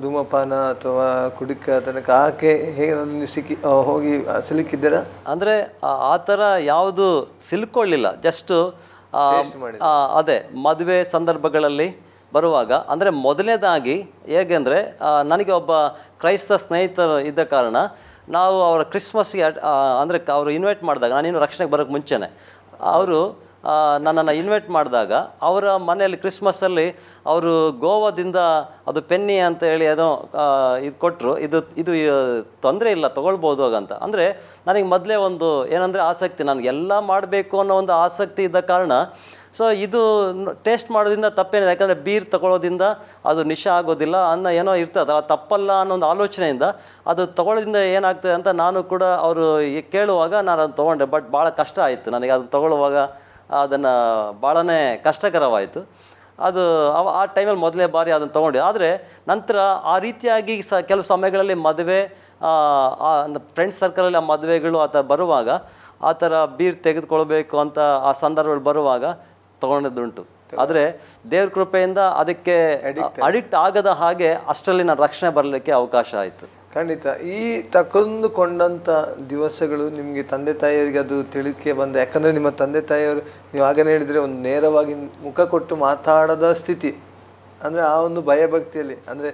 ಧೂಮಪಾನ ಅಥವಾ ಕುಡಿಕ ತನಕ ಆಕೆ ಹೇಗೆ ನೀವು ಹೋಗಿ ಸಿಲುಕಿದ್ದೀರಾ? ಅಂದರೆ ಆ ಥರ ಯಾವುದು ಸಿಲ್ಕೊಳ್ಳಿಲ್ಲ. ಜಸ್ಟು ಅದೇ ಮದುವೆ ಸಂದರ್ಭಗಳಲ್ಲಿ ಬರುವಾಗ, ಅಂದರೆ ಮೊದಲನೇದಾಗಿ ಹೇಗೆಂದರೆ ನನಗೆ ಒಬ್ಬ ಕ್ರೈಸ್ತ ಸ್ನೇಹಿತರು ಇದ್ದ ಕಾರಣ ನಾವು ಅವರ ಕ್ರಿಸ್ಮಸ್ಗೆ ಅಂದರೆ ಅವರು ಇನ್ವೈಟ್ ಮಾಡಿದಾಗ, ನಾನಿನ್ನು ರಕ್ಷಣೆಗೆ ಬರೋಕ್ಕೆ ಮುಂಚೆನೇ ಅವರು ನನ್ನನ್ನು ಇನ್ವೈಟ್ ಮಾಡಿದಾಗ ಅವರ ಮನೆಯಲ್ಲಿ ಕ್ರಿಸ್ಮಸ್ಸಲ್ಲಿ ಅವರು ಗೋವಾದಿಂದ ಅದು ಪೆನ್ನಿ ಅಂತ ಹೇಳಿ ಏನೋ ಇದು ಕೊಟ್ಟರು. ಇದು ತೊಂದರೆ ಇಲ್ಲ, ತೊಗೊಳ್ಬೋದು ಹಾಗಂತ. ಅಂದರೆ ನನಗೆ ಮೊದಲೇ ಒಂದು ಏನಂದರೆ ಆಸಕ್ತಿ, ನನಗೆಲ್ಲ ಮಾಡಬೇಕು ಅನ್ನೋ ಒಂದು ಆಸಕ್ತಿ ಇದ್ದ ಕಾರಣ ಸೊ ಇದು ಟೇಸ್ಟ್ ಮಾಡೋದ್ರಿಂದ ತಪ್ಪೇನಿದೆ. ಯಾಕಂದರೆ ಬೀರ್ ತೊಗೊಳೋದ್ರಿಂದ ಅದು ನಿಶೆ ಆಗೋದಿಲ್ಲ ಅನ್ನೋ ಏನೋ ಇರ್ತದೆ, ಅದು ತಪ್ಪಲ್ಲ ಅನ್ನೋ ಒಂದು ಆಲೋಚನೆಯಿಂದ ಅದು ತೊಗೊಳ್ಳೋದ್ರಿಂದ ಏನಾಗ್ತದೆ ಅಂತ ನಾನು ಕೂಡ ಅವರು ಕೇಳುವಾಗ ನಾನು ಅದನ್ನು ತೊಗೊಂಡೆ. ಬಟ್ ಭಾಳ ಕಷ್ಟ ಆಯಿತು ನನಗೆ ಅದನ್ನು ತೊಗೊಳ್ಳುವಾಗ, ಅದನ್ನು ಭಾಳನೇ ಕಷ್ಟಕರವಾಯಿತು. ಅದು ಆ ಟೈಮಲ್ಲಿ ಮೊದಲನೇ ಬಾರಿ ಅದನ್ನು ತೊಗೊಂಡೆ. ಆದರೆ ನಂತರ ಆ ರೀತಿಯಾಗಿ ಕೆಲವು ಸಮಯಗಳಲ್ಲಿ ಮದುವೆ, ಫ್ರೆಂಡ್ಸ್ ಸರ್ಕಲಲ್ಲಿ ಆ ಮದುವೆಗಳು ಆ ಥರ ಬರುವಾಗ ಆ ಥರ ಬೀರ್ ತೆಗೆದುಕೊಳ್ಬೇಕು ಅಂತ ಆ ಸಂದರ್ಭಗಳು ಬರುವಾಗ ತೊಗೊಂಡಿದ್ದುಂಟು. ಆದರೆ ದೇವ್ರ ಕೃಪೆಯಿಂದ ಅದಕ್ಕೆ ಅಡಿಕ್ಟ್ ಆಗದ ಹಾಗೆ ಅಷ್ಟರಲ್ಲಿ ನಾನು ರಕ್ಷಣೆ ಬರಲಿಕ್ಕೆ ಅವಕಾಶ ಆಯಿತು. ಖಂಡಿತ. ಈ ತಕೊಂಡುಕೊಂಡಂಥ ದಿವಸಗಳು ನಿಮಗೆ ತಂದೆ ತಾಯಿಯವರಿಗೆ ಅದು ತಿಳಿಕೆ ಬಂದ? ಯಾಕಂದರೆ ನಿಮ್ಮ ತಂದೆ ತಾಯಿಯವರು ನೀವು ಆಗನೇ ಹೇಳಿದರೆ ಒಂದು ನೇರವಾಗಿ ಮುಖ ಕೊಟ್ಟು ಮಾತಾಡದ ಸ್ಥಿತಿ, ಅಂದರೆ ಆ ಒಂದು ಭಯಭಕ್ತಿಯಲ್ಲಿ, ಅಂದರೆ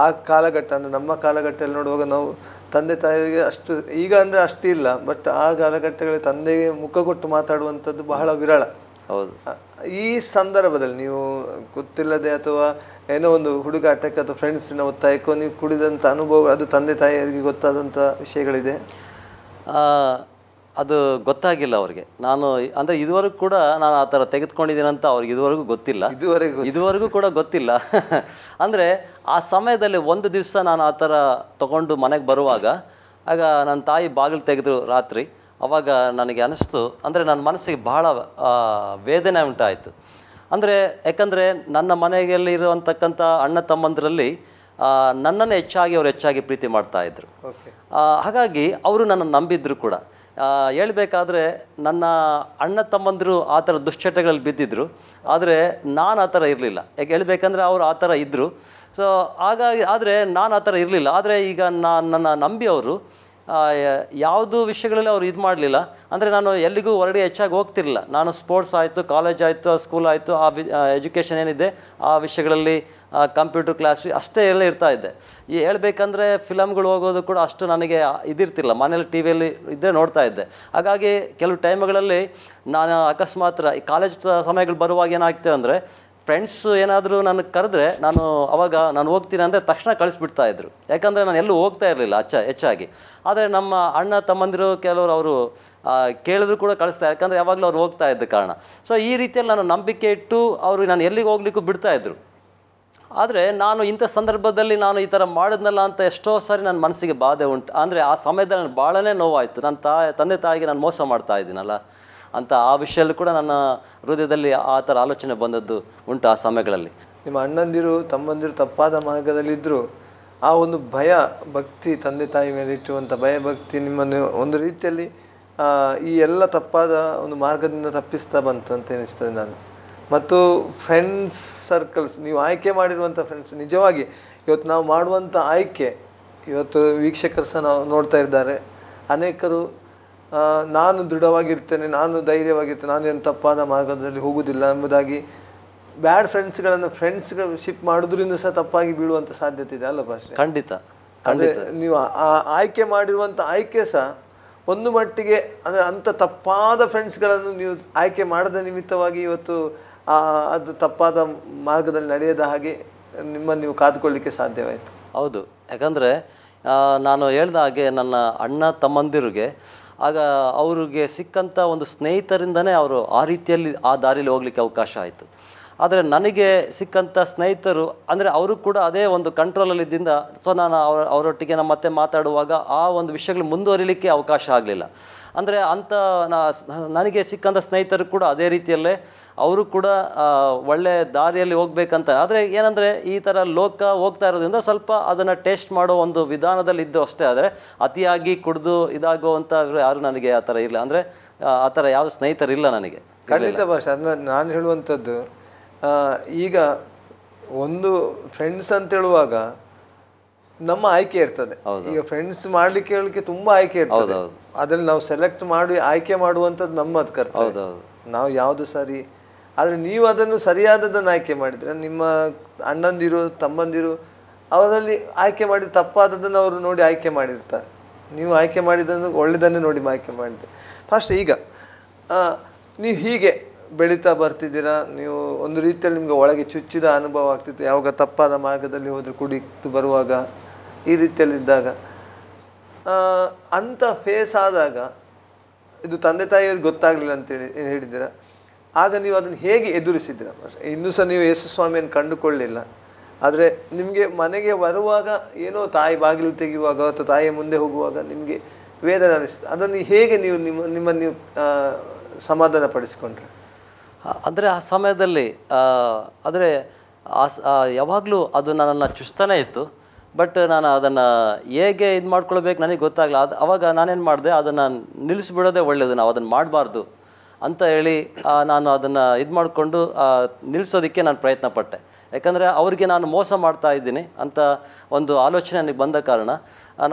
ಆ ಕಾಲಘಟ್ಟ, ಅಂದರೆ ನಮ್ಮ ಕಾಲಘಟ್ಟದಲ್ಲಿ ನೋಡುವಾಗ ನಾವು ತಂದೆ ತಾಯಿಯವರಿಗೆ ಅಷ್ಟು, ಈಗ ಅಂದರೆ ಅಷ್ಟಿಲ್ಲ, ಬಟ್ ಆ ಕಾಲಘಟ್ಟಗಳಲ್ಲಿ ತಂದೆಗೆ ಮುಖ ಕೊಟ್ಟು ಮಾತಾಡುವಂಥದ್ದು ಬಹಳ ವಿರಳ. ಹೌದು. ಈ ಸಂದರ್ಭದಲ್ಲಿ ನೀವು ಗೊತ್ತಿಲ್ಲದೆ ಅಥವಾ ಏನೋ ಒಂದು ಹುಡುಗಾಟಕ್ಕೆ ಅಥವಾ ಫ್ರೆಂಡ್ಸಿನ ಒತ್ತಾಯಕ್ಕೋ ನೀವು ಕುಡಿದಂಥ ಅನುಭವ, ಅದು ತಂದೆ ತಾಯಿಯವರಿಗೆ ಗೊತ್ತಾದಂಥ ವಿಷಯಗಳಿದೆ? ಅದು ಗೊತ್ತಾಗಿಲ್ಲ ಅವ್ರಿಗೆ. ನಾನು ಅಂದರೆ ಇದುವರೆಗೂ ಕೂಡ ನಾನು ಆ ಥರ ತೆಗೆದುಕೊಂಡಿದ್ದೀನಂತ ಅವ್ರಿಗೆ ಇದುವರೆಗೂ ಗೊತ್ತಿಲ್ಲ, ಇದುವರೆಗೂ ಕೂಡ ಗೊತ್ತಿಲ್ಲ. ಅಂದರೆ ಆ ಸಮಯದಲ್ಲಿ ಒಂದು ದಿವಸ ನಾನು ಆ ಥರ ತೊಗೊಂಡು ಮನೆಗೆ ಬರುವಾಗ, ಆಗ ನನ್ನ ತಾಯಿ ಬಾಗಿಲು ತೆಗೆದ್ರು ರಾತ್ರಿ. ಆವಾಗ ನನಗೆ ಅನ್ನಿಸ್ತು, ಅಂದರೆ ನನ್ನ ಮನಸ್ಸಿಗೆ ಬಹಳ ವೇದನೆ ಉಂಟಾಯಿತು. ಅಂದರೆ ಯಾಕಂದರೆ ನನ್ನ ಮನೆಯಲ್ಲಿ ಇರುವಂತಕ್ಕಂಥ ಅಣ್ಣ ತಮ್ಮಂದರಲ್ಲಿ ನನ್ನನ್ನು ಅವ್ರು ಹೆಚ್ಚಾಗಿ ಪ್ರೀತಿ ಮಾಡ್ತಾಯಿದ್ರು. ಹಾಗಾಗಿ ಅವರು ನನ್ನನ್ನು ನಂಬಿದ್ರು ಕೂಡ. ಹೇಳ್ಬೇಕಾದ್ರೆ ನನ್ನ ಅಣ್ಣ ತಮ್ಮಂದರು ಆ ಥರ ದುಶ್ಚಟಗಳಲ್ಲಿ ಬಿದ್ದಿದ್ರು, ಆದರೆ ನಾನು ಆ ಥರ ಇರಲಿಲ್ಲ. ಯಾಕೆ ಹೇಳ್ಬೇಕಂದ್ರೆ ಅವರು ಆ ಥರ ಇದ್ದರು. ಸೊ ಹಾಗಾಗಿ, ಆದರೆ ನಾನು ಆ ಥರ ಇರಲಿಲ್ಲ. ಆದರೆ ಈಗ ನನ್ನ ನಂಬಿ ಅವರು ಯಾವುದು ವಿಷಯಗಳಲ್ಲಿ ಅವರು ಇದು ಮಾಡಲಿಲ್ಲ. ಅಂದರೆ ನಾನು ಎಲ್ಲಿಗೂ ಹೊರಗಡೆ ಹೆಚ್ಚಾಗಿ ಹೋಗ್ತಿರಲಿಲ್ಲ. ನಾನು ಸ್ಪೋರ್ಟ್ಸ್ ಆಯಿತು, ಕಾಲೇಜ್ ಆಯಿತು, ಸ್ಕೂಲ್ ಆಯಿತು, ಎಜುಕೇಷನ್ ಏನಿದೆ ಆ ವಿಷಯಗಳಲ್ಲಿ, ಕಂಪ್ಯೂಟರ್ ಕ್ಲಾಸ್ ಅಷ್ಟೇ ಎಲ್ಲ ಇರ್ತಾಯಿದ್ದೆ. ಈ ಹೇಳ್ಬೇಕಂದ್ರೆ ಫಿಲಮ್ಗಳು ಹೋಗೋದು ಕೂಡ ಅಷ್ಟು ನನಗೆ ಇದಿರ್ತಿಲ್ಲ. ಮನೇಲಿ ಟಿ ವಿಯಲ್ಲಿ ಇದ್ದರೆ ನೋಡ್ತಾ ಇದ್ದೆ. ಹಾಗಾಗಿ ಕೆಲವು ಟೈಮ್ಗಳಲ್ಲಿ ನಾನು ಅಕಸ್ಮಾತ್ ಕಾಲೇಜ್ ಸಮಯಗಳು ಬರುವಾಗ ಏನಾಗ್ತದೆ ಅಂದರೆ, ಫ್ರೆಂಡ್ಸು ಏನಾದರೂ ನನಗೆ ಕರೆದ್ರೆ ಅವಾಗ ನಾನು ಹೋಗ್ತೀನಿ ಅಂದರೆ ತಕ್ಷಣ ಕಳಿಸ್ಬಿಡ್ತಾಯಿದ್ರು. ಯಾಕಂದರೆ ನಾನು ಎಲ್ಲೂ ಹೋಗ್ತಾ ಇರಲಿಲ್ಲ ಹೆಚ್ಚಾಗಿ. ಆದರೆ ನಮ್ಮ ಅಣ್ಣ ತಮ್ಮಂದಿರು ಕೆಲವರು ಅವರು ಕೇಳಿದ್ರು ಕೂಡ ಕಳಿಸ್ತಾರೆ, ಯಾಕಂದರೆ ಯಾವಾಗಲೂ ಅವ್ರು ಹೋಗ್ತಾ ಇದ್ದ ಕಾರಣ. ಸೊ ಈ ರೀತಿಯಲ್ಲಿ ನಾನು ನಂಬಿಕೆ ಇಟ್ಟು ಅವರು ನಾನು ಎಲ್ಲಿಗೆ ಹೋಗ್ಲಿಕ್ಕೂ ಬಿಡ್ತಾಯಿದ್ರು. ಆದರೆ ನಾನು ಇಂಥ ಸಂದರ್ಭದಲ್ಲಿ ನಾನು ಈ ಥರ ಮಾಡಿದ್ನಲ್ಲ ಅಂತ ಎಷ್ಟೋ ಸಾರಿ ನನ್ನ ಮನಸ್ಸಿಗೆ ಬಾಧೆ ಉಂಟು. ಅಂದರೆ ಆ ಸಮಯದಲ್ಲಿ ನನಗೆ ಭಾಳನೇ ನೋವಾಯಿತು. ನನ್ನ ತಂದೆ ತಾಯಿಗೆ ನಾನು ಮೋಸ ಮಾಡ್ತಾ ಇದ್ದೀನಲ್ಲ ಅಂತ ಆ ವಿಷಯಲ್ಲೂ ಕೂಡ ನನ್ನ ಹೃದಯದಲ್ಲಿ ಆ ಥರ ಆಲೋಚನೆ ಬಂದದ್ದು ಉಂಟು ಆ ಸಮಯಗಳಲ್ಲಿ. ನಿಮ್ಮ ಅಣ್ಣಂದಿರು ತಮ್ಮಂದಿರು ತಪ್ಪಾದ ಮಾರ್ಗದಲ್ಲಿದ್ದರು, ಆ ಒಂದು ಭಯ ಭಕ್ತಿ, ತಂದೆ ತಾಯಿ ಮೇಲೆ ಇಟ್ಟುವಂಥ ಭಯಭಕ್ತಿ ನಿಮ್ಮನ್ನು ಒಂದು ರೀತಿಯಲ್ಲಿ ಈ ಎಲ್ಲ ತಪ್ಪಾದ ಒಂದು ಮಾರ್ಗದಿಂದ ತಪ್ಪಿಸ್ತಾ ಬಂತು ಅಂತ ಎನಿಸ್ತದೆ ನಾನು. ಮತ್ತು ಫ್ರೆಂಡ್ಸ್ ಸರ್ಕಲ್ಸ್, ನೀವು ಆಯ್ಕೆ ಮಾಡಿರುವಂಥ ಫ್ರೆಂಡ್ಸ್, ನಿಜವಾಗಿ ಇವತ್ತು ನಾವು ಮಾಡುವಂಥ ಆಯ್ಕೆ, ಇವತ್ತು ವೀಕ್ಷಕರು ಸಹ ನಾವು ನೋಡ್ತಾ ಇದ್ದಾರೆ, ಅನೇಕರು ನಾನು ದೃಢವಾಗಿರ್ತೇನೆ, ನಾನು ಧೈರ್ಯವಾಗಿರ್ತೇನೆ, ನಾನು ಏನು ತಪ್ಪಾದ ಮಾರ್ಗದಲ್ಲಿ ಹೋಗುವುದಿಲ್ಲ ಎಂಬುದಾಗಿ ಬ್ಯಾಡ್ ಫ್ರೆಂಡ್ಸ್ಗಳನ್ನು ಫ್ರೆಂಡ್ಸ್ಶಿಪ್ ಮಾಡೋದ್ರಿಂದ ಸಹ ತಪ್ಪಾಗಿ ಬೀಳುವಂಥ ಸಾಧ್ಯತೆ ಇದೆ ಅಲ್ಲ ಪಾಸ್ಟರ್? ಖಂಡಿತ. ಅದೇ ನೀವು ಆಯ್ಕೆ ಮಾಡಿರುವಂಥ ಆಯ್ಕೆ ಸಹ ಒಂದು ಮಟ್ಟಿಗೆ, ಅಂದರೆ ಅಂಥ ತಪ್ಪಾದ ಫ್ರೆಂಡ್ಸ್ಗಳನ್ನು ನೀವು ಆಯ್ಕೆ ಮಾಡದ ನಿಮಿತ್ತವಾಗಿ ಇವತ್ತು ಅದು ತಪ್ಪಾದ ಮಾರ್ಗದಲ್ಲಿ ನಡೆಯದ ಹಾಗೆ ನಿಮ್ಮನ್ನು ನೀವು ಕಾದುಕೊಳ್ಳಿಕ್ಕೆ ಸಾಧ್ಯವಾಯಿತು. ಹೌದು. ಯಾಕಂದರೆ ನಾನು ಹೇಳ್ದ ಹಾಗೆ ನನ್ನ ಅಣ್ಣ ತಮ್ಮಂದಿರಿಗೆ ಆಗ ಅವ್ರಿಗೆ ಸಿಕ್ಕಂಥ ಒಂದು ಸ್ನೇಹಿತರಿಂದನೇ ಅವರು ಆ ರೀತಿಯಲ್ಲಿ ಆ ದಾರಿಯಲ್ಲಿ ಹೋಗ್ಲಿಕ್ಕೆ ಅವಕಾಶ ಆಯಿತು. ಆದರೆ ನನಗೆ ಸಿಕ್ಕಂಥ ಸ್ನೇಹಿತರು ಅಂದರೆ ಅವರು ಕೂಡ ಅದೇ ಒಂದು ಕಂಟ್ರೋಲಲ್ಲಿದ್ದಿಂದ ಸೊ ನಾನು ಅವರೊಟ್ಟಿಗೆ ನಮ್ಮ ಮತ್ತೆ ಮಾತಾಡುವಾಗ ಆ ಒಂದು ವಿಷಯಗಳು ಮುಂದುವರಿಲಿಕ್ಕೆ ಅವಕಾಶ ಆಗಲಿಲ್ಲ. ಅಂದರೆ ನನಗೆ ಸಿಕ್ಕಂಥ ಸ್ನೇಹಿತರು ಕೂಡ ಅದೇ ರೀತಿಯಲ್ಲೇ ಅವರು ಕೂಡ ಒಳ್ಳೆಯ ದಾರಿಯಲ್ಲಿ ಹೋಗ್ಬೇಕಂತ. ಆದರೆ ಏನಂದರೆ ಈ ಥರ ಲೋಕ ಹೋಗ್ತಾ ಇರೋದ್ರಿಂದ ಸ್ವಲ್ಪ ಅದನ್ನು ಟೇಸ್ಟ್ ಮಾಡೋ ಒಂದು ವಿಧಾನದಲ್ಲಿ ಇದ್ದು ಅಷ್ಟೇ. ಆದರೆ ಅತಿಯಾಗಿ ಕುಡಿದು ಇದಾಗುವಂಥ ಯಾರು ನನಗೆ ಆ ಥರ ಇಲ್ಲ, ಅಂದರೆ ಆ ಥರ ಯಾವುದು ಸ್ನೇಹಿತರಿಲ್ಲ ನನಗೆ. ಖಂಡಿತ ಭಾಷೆ ಅದನ್ನ ನಾನು ಹೇಳುವಂಥದ್ದು. ಈಗ ಒಂದು ಫ್ರೆಂಡ್ಸ್ ಅಂತ ಹೇಳುವಾಗ ನಮ್ಮ ಆಯ್ಕೆ ಇರ್ತದೆ. ಈಗ ಫ್ರೆಂಡ್ಸ್ ಮಾಡ್ಲಿಕ್ಕೆ ಹೇಳಲಿಕ್ಕೆ ತುಂಬಾ ಆಯ್ಕೆ ಇರ್ತದೆ. ಅದ್ರಲ್ಲಿ ನಾವು ಸೆಲೆಕ್ಟ್ ಮಾಡಿ ಆಯ್ಕೆ ಮಾಡುವಂಥದ್ದು ನಮ್ಮದು ಕರ್ತವ್ಯ. ನಾವು ಯಾವುದು ಸರಿ, ಆದರೆ ನೀವು ಅದನ್ನು ಸರಿಯಾದದನ್ನು ಆಯ್ಕೆ ಮಾಡಿದ್ರೆ ನಿಮ್ಮ ಅಣ್ಣಂದಿರು ತಮ್ಮಂದಿರು ಅವರಲ್ಲಿ ಆಯ್ಕೆ ಮಾಡಿ ತಪ್ಪಾದದನ್ನು ಅವರು ನೋಡಿ ಆಯ್ಕೆ ಮಾಡಿರ್ತಾರೆ. ನೀವು ಆಯ್ಕೆ ಮಾಡಿದ್ದನ್ನು ಒಳ್ಳೆಯದನ್ನೇ ನೋಡಿ ಆಯ್ಕೆ ಮಾಡಿದ್ದೆ. ಫಸ್ಟ್ ಈಗ ನೀವು ಹೀಗೆ ಬೆಳೀತಾ ಬರ್ತಿದ್ದೀರಾ, ನೀವು ಒಂದು ರೀತಿಯಲ್ಲಿ ನಿಮಗೆ ಒಳಗೆ ಚುಚ್ಚಿದ ಅನುಭವ ಆಗ್ತಿತ್ತು. ಯಾವಾಗ ತಪ್ಪಾದ ಮಾರ್ಗದಲ್ಲಿ ಹೋದರೆ ಕುಡಿತು ಬರುವಾಗ ಈ ರೀತಿಯಲ್ಲಿದ್ದಾಗ ಅಂಥ ಫೇಸ್ ಆದಾಗ ಇದು ತಂದೆ ತಾಯಿಯವ್ರಿಗೆ ಗೊತ್ತಾಗಲಿಲ್ಲ ಅಂತೇಳಿ ಹೇಳಿದ್ದೀರಾ. ಆಗ ನೀವು ಅದನ್ನು ಹೇಗೆ ಎದುರಿಸಿದ್ದೀರ? ಇನ್ನೂ ಸಹ ನೀವು ಯೇಸು ಸ್ವಾಮಿಯನ್ನು ಕಂಡುಕೊಳ್ಳಿಲ್ಲ, ಆದರೆ ನಿಮಗೆ ಮನೆಗೆ ಬರುವಾಗ ಏನೋ ತಾಯಿ ಬಾಗಿಲು ತೆಗೆಯುವಾಗ ಅಥವಾ ತಾಯಿಯ ಮುಂದೆ ಹೋಗುವಾಗ ನಿಮಗೆ ವೇದನೆ ಅನಿಸ್ತದೆ. ಅದನ್ನು ಹೇಗೆ ನೀವು ನಿಮ್ಮನ್ನು ನೀವು ಸಮಾಧಾನ ಪಡಿಸ್ಕೊಂಡ್ರೆ? ಅಂದರೆ ಆ ಸಮಯದಲ್ಲಿ ಆದರೆ ಯಾವಾಗಲೂ ಅದು ನನ್ನನ್ನು ಚುಸ್ತಾನೇ ಇತ್ತು. ಬಟ್ ನಾನು ಅದನ್ನು ಹೇಗೆ ಇದು ಮಾಡ್ಕೊಳ್ಬೇಕು ನನಗೆ ಗೊತ್ತಾಗಲ್ಲ. ಅವಾಗ ನಾನೇನು ಮಾಡಿದೆ, ಅದನ್ನು ನಿಲ್ಲಿಸ್ಬಿಡೋದೇ ಒಳ್ಳೆಯದು, ನಾವು ಅದನ್ನು ಮಾಡಬಾರ್ದು ಅಂತ ಹೇಳಿ ನಾನು ಅದನ್ನು ಇದು ಮಾಡಿಕೊಂಡು ನಿಲ್ಲಿಸೋದಕ್ಕೆ ನಾನು ಪ್ರಯತ್ನ ಪಟ್ಟೆ. ಯಾಕಂದರೆ ಅವ್ರಿಗೆ ನಾನು ಮೋಸ ಮಾಡ್ತಾ ಇದ್ದೀನಿ ಅಂತ ಒಂದು ಆಲೋಚನೆ ನನಗೆ ಬಂದ ಕಾರಣ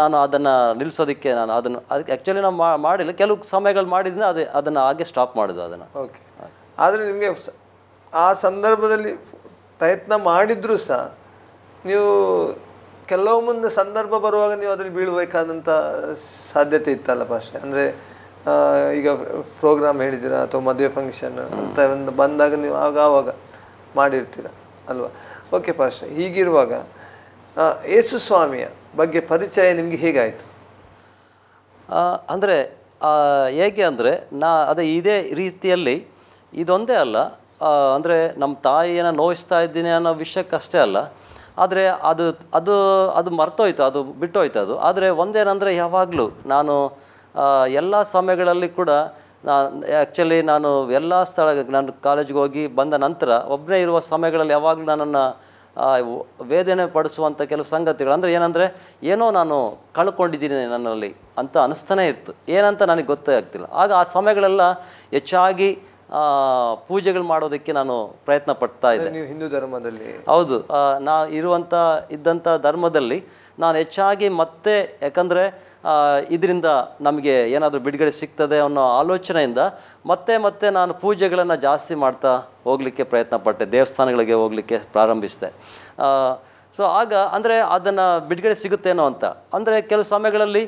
ನಾನು ಅದನ್ನು ನಿಲ್ಲಿಸೋದಕ್ಕೆ ಅದನ್ನು ಆ್ಯಕ್ಚುಲಿ ನಾವು ಮಾಡಿಲ್ಲ, ಕೆಲವು ಸಮಯಗಳು ಮಾಡಿದ್ದೀನಿ, ಅದನ್ನು ಹಾಗೆ ಸ್ಟಾಪ್ ಮಾಡೋದು ಅದನ್ನು. ಓಕೆ. ಆದರೆ ನಿಮಗೆ ಆ ಸಂದರ್ಭದಲ್ಲಿ ಪ್ರಯತ್ನ ಮಾಡಿದರೂ ಸಹ ನೀವು ಕೆಲವೊಂದು ಸಂದರ್ಭ ಬರುವಾಗ ನೀವು ಅದರಲ್ಲಿ ಬೀಳಬೇಕಾದಂಥ ಸಾಧ್ಯತೆ ಇತ್ತಲ್ಲ ಭಾಷೆ? ಅಂದರೆ ಈಗ ಪ್ರೋಗ್ರಾಮ್ ಹೇಳಿದ್ದೀರಾ ಅಥವಾ ಮದುವೆ ಫಂಕ್ಷನ್ ಅಂತ ಒಂದು ಬಂದಾಗ ನೀವು ಆವಾಗ ಮಾಡಿರ್ತೀರ ಅಲ್ವಾ? ಓಕೆ ಭಾಷೆ. ಹೀಗಿರುವಾಗ ಯೇಸು ಸ್ವಾಮಿಯ ಬಗ್ಗೆ ಪರಿಚಯ ನಿಮಗೆ ಹೇಗಾಯಿತು? ಅಂದರೆ ಹೇಗೆ ಅಂದರೆ ಅದೇ ಇದೇ ರೀತಿಯಲ್ಲಿ ಇದೊಂದೇ ಅಲ್ಲ, ಅಂದರೆ ನಮ್ಮ ತಾಯಿಯನ್ನು ನೋಯಿಸ್ತಾ ಇದ್ದೀನಿ ಅನ್ನೋ ವಿಷಯಕ್ಕಷ್ಟೇ ಅಲ್ಲ, ಆದರೆ ಅದು ಮರ್ತೋಯ್ತು, ಅದು ಬಿಟ್ಟೋಯ್ತು ಅದು. ಆದರೆ ಒಂದೇನಂದರೆ ಯಾವಾಗಲೂ ನಾನು ಎಲ್ಲ ಸಮಯಗಳಲ್ಲಿ ಕೂಡ ಆ್ಯಕ್ಚುಲಿ ನಾನು ಎಲ್ಲ ನಾನು ಕಾಲೇಜಿಗೆ ಹೋಗಿ ಬಂದ ನಂತರ ಒಬ್ಬನೇ ಇರುವ ಸಮಯಗಳಲ್ಲಿ ಯಾವಾಗಲೂ ನನ್ನನ್ನು ವೇದನೆ ಪಡಿಸುವಂಥ ಕೆಲವು ಸಂಗತಿಗಳು, ಅಂದರೆ ಏನಂದರೆ ಏನೋ ನಾನು ಕಳ್ಕೊಂಡಿದ್ದೀನಿ ನನ್ನಲ್ಲಿ ಅಂತ ಅನಿಸ್ತಾನೆ ಇತ್ತು. ಏನಂತ ನನಗೆ ಗೊತ್ತೇ ಆಗ್ತಿಲ್ಲ. ಆಗ ಆ ಸಮಯಗಳೆಲ್ಲ ಹೆಚ್ಚಾಗಿ ಪೂಜೆಗಳು ಮಾಡೋದಕ್ಕೆ ನಾನು ಪ್ರಯತ್ನ ಪಡ್ತಾ ಇದ್ದೆ. ನೀವು ಹಿಂದೂ ಧರ್ಮದಲ್ಲಿ? ಹೌದು, ಇದ್ದಂಥ ಧರ್ಮದಲ್ಲಿ ನಾನು ಹೆಚ್ಚಾಗಿ ಮತ್ತೆ, ಯಾಕಂದರೆ ಇದರಿಂದ ನಮಗೆ ಏನಾದರೂ ಬಿಡುಗಡೆ ಸಿಗ್ತದೆ ಅನ್ನೋ ಆಲೋಚನೆಯಿಂದ ಮತ್ತೆ ನಾನು ಪೂಜೆಗಳನ್ನು ಜಾಸ್ತಿ ಮಾಡ್ತಾ ಹೋಗಲಿಕ್ಕೆ ಪ್ರಯತ್ನ ಪಟ್ಟೆ, ದೇವಸ್ಥಾನಗಳಿಗೆ ಹೋಗಲಿಕ್ಕೆ ಪ್ರಾರಂಭಿಸಿದೆ. ಸೊ ಆಗ ಅಂದರೆ ಅದನ್ನು ಬಿಡುಗಡೆ ಸಿಗುತ್ತೇನೋ ಅಂತ. ಅಂದರೆ ಕೆಲವು ಸಮಯಗಳಲ್ಲಿ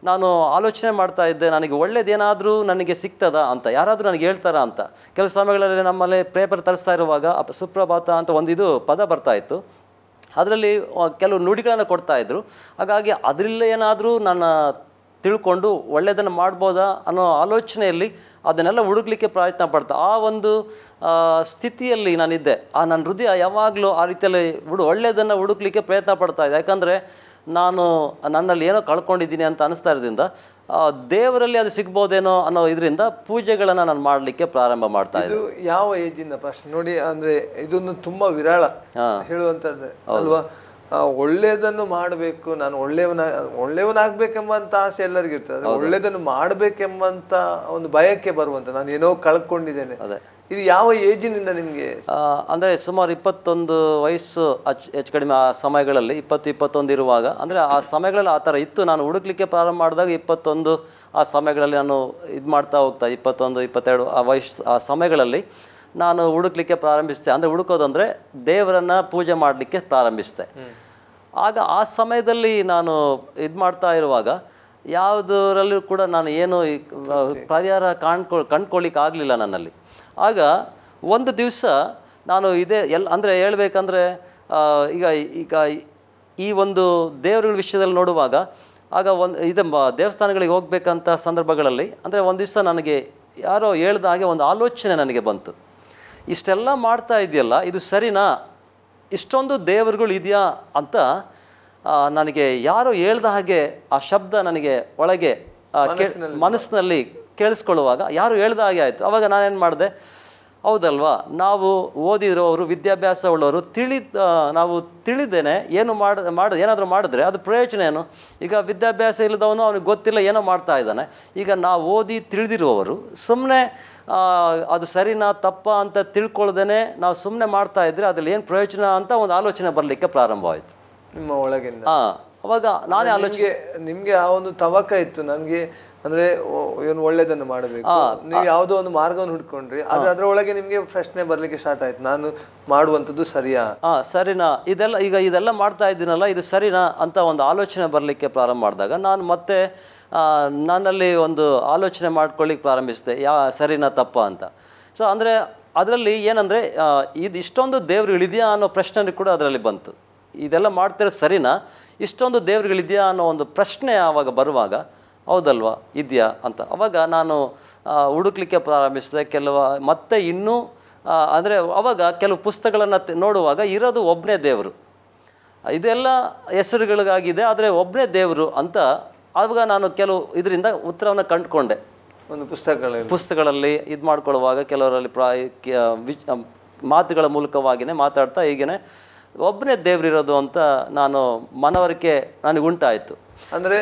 ನಾನು ಆಲೋಚನೆ ಮಾಡ್ತಾ ಇದ್ದೆ, ನನಗೆ ಒಳ್ಳೇದೇನಾದರೂ ನನಗೆ ಸಿಗ್ತದಾ ಅಂತ, ಯಾರಾದರೂ ನನಗೆ ಹೇಳ್ತಾರಾ ಅಂತ. ಕೆಲವು ಸಮಯಗಳಲ್ಲಿ ನಮ್ಮಲ್ಲಿ ಪೇಪರ್ ತರಿಸ್ತಾ ಇರುವಾಗ ಸುಪ್ರಭಾತ ಅಂತ ಒಂದು ಪದ ಬರ್ತಾಯಿತ್ತು. ಅದರಲ್ಲಿ ಕೆಲವು ನುಡಿಗಳನ್ನು ಕೊಡ್ತಾಯಿದ್ರು. ಹಾಗಾಗಿ ಅದರಲ್ಲೇ ಏನಾದರೂ ನನ್ನ ತಿಳ್ಕೊಂಡು ಒಳ್ಳೆಯದನ್ನು ಮಾಡ್ಬೋದಾ ಅನ್ನೋ ಆಲೋಚನೆಯಲ್ಲಿ ಅದನ್ನೆಲ್ಲ ಹುಡುಕ್ಲಿಕ್ಕೆ ಪ್ರಯತ್ನ ಪಡ್ತಾ ಆ ಒಂದು ಸ್ಥಿತಿಯಲ್ಲಿ ನಾನಿದ್ದೆ. ನನ್ನ ಹೃದಯ ಯಾವಾಗಲೂ ಆ ರೀತಿಯಲ್ಲಿ ಒಳ್ಳೆಯದನ್ನು ಹುಡುಕ್ಲಿಕ್ಕೆ ಪ್ರಯತ್ನ ಪಡ್ತಾ ಇದೆ. ಯಾಕಂದರೆ ನಾನು ನನ್ನಲ್ಲಿ ಏನೋ ಕಳ್ಕೊಂಡಿದ್ದೀನಿ ಅಂತ ಅನಿಸ್ತಾ ಇರೋದ್ರಿಂದ ದೇವರಲ್ಲಿ ಅದು ಸಿಗ್ಬೋದೇನೋ ಅನ್ನೋ ಇದರಿಂದ ಪೂಜೆಗಳನ್ನು ನಾನು ಮಾಡಲಿಕ್ಕೆ ಪ್ರಾರಂಭ ಮಾಡ್ತಾ ಇದ್ದೆ. ಯಾವ ಏಜಿಂದ ಫಸ್ಟ್ ನೋಡಿ? ಅಂದರೆ ಇದನ್ನು ತುಂಬ ವಿರಳ ಹೇಳುವಂಥದ್ದು ಅಲ್ವಾ? ಒಳ್ಳೆಯದನ್ನು ಮಾಡಬೇಕು, ನಾನು ಒಳ್ಳೆಯವನಾಗಬೇಕೆಂಬಂಥ ಆಸೆ ಎಲ್ಲರಿಗೂ ಇರ್ತದೆ. ಒಳ್ಳೆಯದನ್ನು ಮಾಡಬೇಕೆಂಬಂಥ ಒಂದು ಬಯಕೆ ಬರುವಂಥ, ನಾನು ಏನೋ ಕಳ್ಕೊಂಡಿದ್ದೇನೆ. ಇದು ಯಾವ ಏಜಿನಿಂದ ನಿಮಗೆ? ಅಂದರೆ ಸುಮಾರು 21 ವಯಸ್ಸು ಹೆಚ್ಚು ಕಡಿಮೆ ಆ ಸಮಯಗಳಲ್ಲಿ, 20-21 ಇರುವಾಗ, ಅಂದರೆ ಆ ಸಮಯಗಳಲ್ಲಿ ಆ ಥರ ಇತ್ತು. ನಾನು ಹುಡುಕ್ಲಿಕ್ಕೆ ಪ್ರಾರಂಭ ಮಾಡಿದಾಗ 21 ಆ ಸಮಯಗಳಲ್ಲಿ ನಾನು ಇದು ಮಾಡ್ತಾ ಹೋಗ್ತಾ 21-22 ಆ ಸಮಯಗಳಲ್ಲಿ ನಾನು ಹುಡುಕ್ಲಿಕ್ಕೆ ಪ್ರಾರಂಭಿಸಿದೆ. ಅಂದರೆ ಹುಡುಕೋದಂದರೆ ದೇವರನ್ನು ಪೂಜೆ ಮಾಡಲಿಕ್ಕೆ ಪ್ರಾರಂಭಿಸಿದೆ. ಆಗ ಆ ಸಮಯದಲ್ಲಿ ನಾನು ಇದು ಮಾಡ್ತಾ ಇರುವಾಗ ಯಾವುದರಲ್ಲೂ ಕೂಡ ನಾನು ಏನು ಪರಿಹಾರ ಕಂಡ್ಕೊಳ್ಳಿಕ್ಕೆ ಆಗಲಿಲ್ಲ ನನ್ನಲ್ಲಿ. ಆಗ ಒಂದು ದಿವಸ ನಾನು ಅಂದರೆ ಹೇಳ್ಬೇಕಂದ್ರೆ ಈಗ ಈ ಒಂದು ದೇವರುಗಳ ವಿಷಯದಲ್ಲಿ ನೋಡುವಾಗ ಆಗ ದೇವಸ್ಥಾನಗಳಿಗೆ ಹೋಗ್ಬೇಕಂತ ಸಂದರ್ಭಗಳಲ್ಲಿ ಅಂದರೆ ಒಂದು ದಿವಸ ನನಗೆ ಯಾರೋ ಹೇಳ್ದ ಹಾಗೆ ಒಂದು ಆಲೋಚನೆ ನನಗೆ ಬಂತು. ಇಷ್ಟೆಲ್ಲ ಮಾಡ್ತಾ ಇದೆಯಲ್ಲ, ಇದು ಸರಿನಾ, ಇಷ್ಟೊಂದು ದೇವರುಗಳು ಇದೆಯಾ ಅಂತ ನನಗೆ ಯಾರೋ ಹೇಳ್ದ ಹಾಗೆ ಆ ಶಬ್ದ ನನಗೆ ಒಳಗೆ ಮನಸ್ಸಿನಲ್ಲಿ ಕೇಳಿಸ್ಕೊಳ್ಳುವಾಗ ಯಾರು ಹೇಳ್ದ ಹಾಗೆ ಆಯಿತು. ಆವಾಗ ನಾನೇನು ಮಾಡಿದೆ, ಹೌದಲ್ವಾ, ನಾವು ಓದಿರೋರು, ವಿದ್ಯಾಭ್ಯಾಸ ಉಳ್ಳವರು, ನಾವು ತಿಳಿದೇನೆ ಏನು ಏನಾದರೂ ಮಾಡಿದ್ರೆ ಅದು ಪ್ರಯೋಜನ ಏನು? ಈಗ ವಿದ್ಯಾಭ್ಯಾಸ ಇಲ್ಲದವನು ಅವನಿಗೆ ಗೊತ್ತಿಲ್ಲ, ಏನೋ ಮಾಡ್ತಾ ಇದ್ದಾನೆ. ಈಗ ನಾವು ಓದಿ ತಿಳಿದಿರುವವರು ಸುಮ್ಮನೆ ಅದು ಸರಿನಾ ತಪ್ಪಾ ಅಂತ ತಿಳ್ಕೊಳ್ದೇನೆ ನಾವು ಸುಮ್ಮನೆ ಮಾಡ್ತಾ ಇದ್ರೆ ಅದ್ರಲ್ಲಿ ಏನು ಪ್ರಯೋಜನ ಅಂತ ಒಂದು ಆಲೋಚನೆ ಬರಲಿಕ್ಕೆ ಪ್ರಾರಂಭವಾಯಿತು ನಿಮ್ಮ ಒಳಗಿಂದ. ಅವಾಗ ನಾನೇ ನಿಮ್ಗೆ ಆ ಒಂದು ತವಕ ಇತ್ತು, ನನಗೆ ಅಂದ್ರೆ ಏನು ಒಳ್ಳೇದನ್ನು ಮಾಡಬೇಕು, ನೀವು ಯಾವುದೋ ಒಂದು ಮಾರ್ಗವನ್ನು ಹುಡ್ಕೊಂಡ್ರಿ, ಆದ್ರೆ ಅದರೊಳಗೆ ನಿಮ್ಗೆ ಪ್ರಶ್ನೆ ಬರ್ಲಿಕ್ಕೆ ಸ್ಟಾರ್ಟ್ ಆಯ್ತು, ನಾನು ಮಾಡುವಂಥದ್ದು ಸರಿಯಾ, ಸರಿನಾ, ಇದೆಲ್ಲ ಮಾಡ್ತಾ ಇದ್ದೀನಲ್ಲ, ಇದು ಸರಿನಾ ಅಂತ ಒಂದು ಆಲೋಚನೆ ಬರಲಿಕ್ಕೆ ಪ್ರಾರಂಭ ಮಾಡಿದಾಗ ನಾನು ಮತ್ತೆ ನನ್ನಲ್ಲಿ ಒಂದು ಆಲೋಚನೆ ಮಾಡ್ಕೊಳ್ಳಿಕ್ಕೆ ಪ್ರಾರಂಭಿಸಿದೆ, ಸರಿನಾ ತಪ್ಪಾ ಅಂತ. ಸೊ ಅಂದರೆ ಅದರಲ್ಲಿ ಏನಂದರೆ ಇಷ್ಟೊಂದು ದೇವ್ರುಗಳಿದೆಯಾ ಅನ್ನೋ ಪ್ರಶ್ನೆ ಕೂಡ ಅದರಲ್ಲಿ ಬಂತು. ಇದೆಲ್ಲ ಮಾಡ್ತಿರೋ ಸರಿನಾ, ಇಷ್ಟೊಂದು ದೇವ್ರುಗಳಿದೆಯಾ ಅನ್ನೋ ಒಂದು ಪ್ರಶ್ನೆ ಆವಾಗ ಬರುವಾಗ, ಹೌದಲ್ವಾ ಇದೆಯಾ ಅಂತ ಅವಾಗ ನಾನು ಹುಡುಕ್ಲಿಕ್ಕೆ ಪ್ರಾರಂಭಿಸಿದೆ. ಮತ್ತೆ ಇನ್ನೂ ಅಂದರೆ ಅವಾಗ ಕೆಲವು ಪುಸ್ತಕಗಳನ್ನು ನೋಡುವಾಗ ಇರೋದು ಒಬ್ಬನೇ ದೇವರು, ಇದೆಲ್ಲ ಹೆಸರುಗಳಿಗಾಗಿದೆ, ಆದರೆ ಒಬ್ಬನೇ ದೇವರು ಅಂತ ಆವಾಗ ನಾನು ಕೆಲವು ಇದರಿಂದ ಉತ್ತರವನ್ನು ಕಂಡುಕೊಂಡೆ. ಒಂದು ಪುಸ್ತಕಗಳಲ್ಲಿ ಇದು ಮಾಡ್ಕೊಳ್ಳುವಾಗ ಕೆಲವರಲ್ಲಿ ಮಾತುಗಳ ಮೂಲಕವಾಗಿಯೇ ಮಾತಾಡ್ತಾ ಹೀಗೇ ಒಬ್ಬನೇ ದೇವರಿರೋದು ಅಂತ ನಾನು ಮನವರಿಕೆ ನನಗೆ ಉಂಟಾಯಿತು. ಅಂದರೆ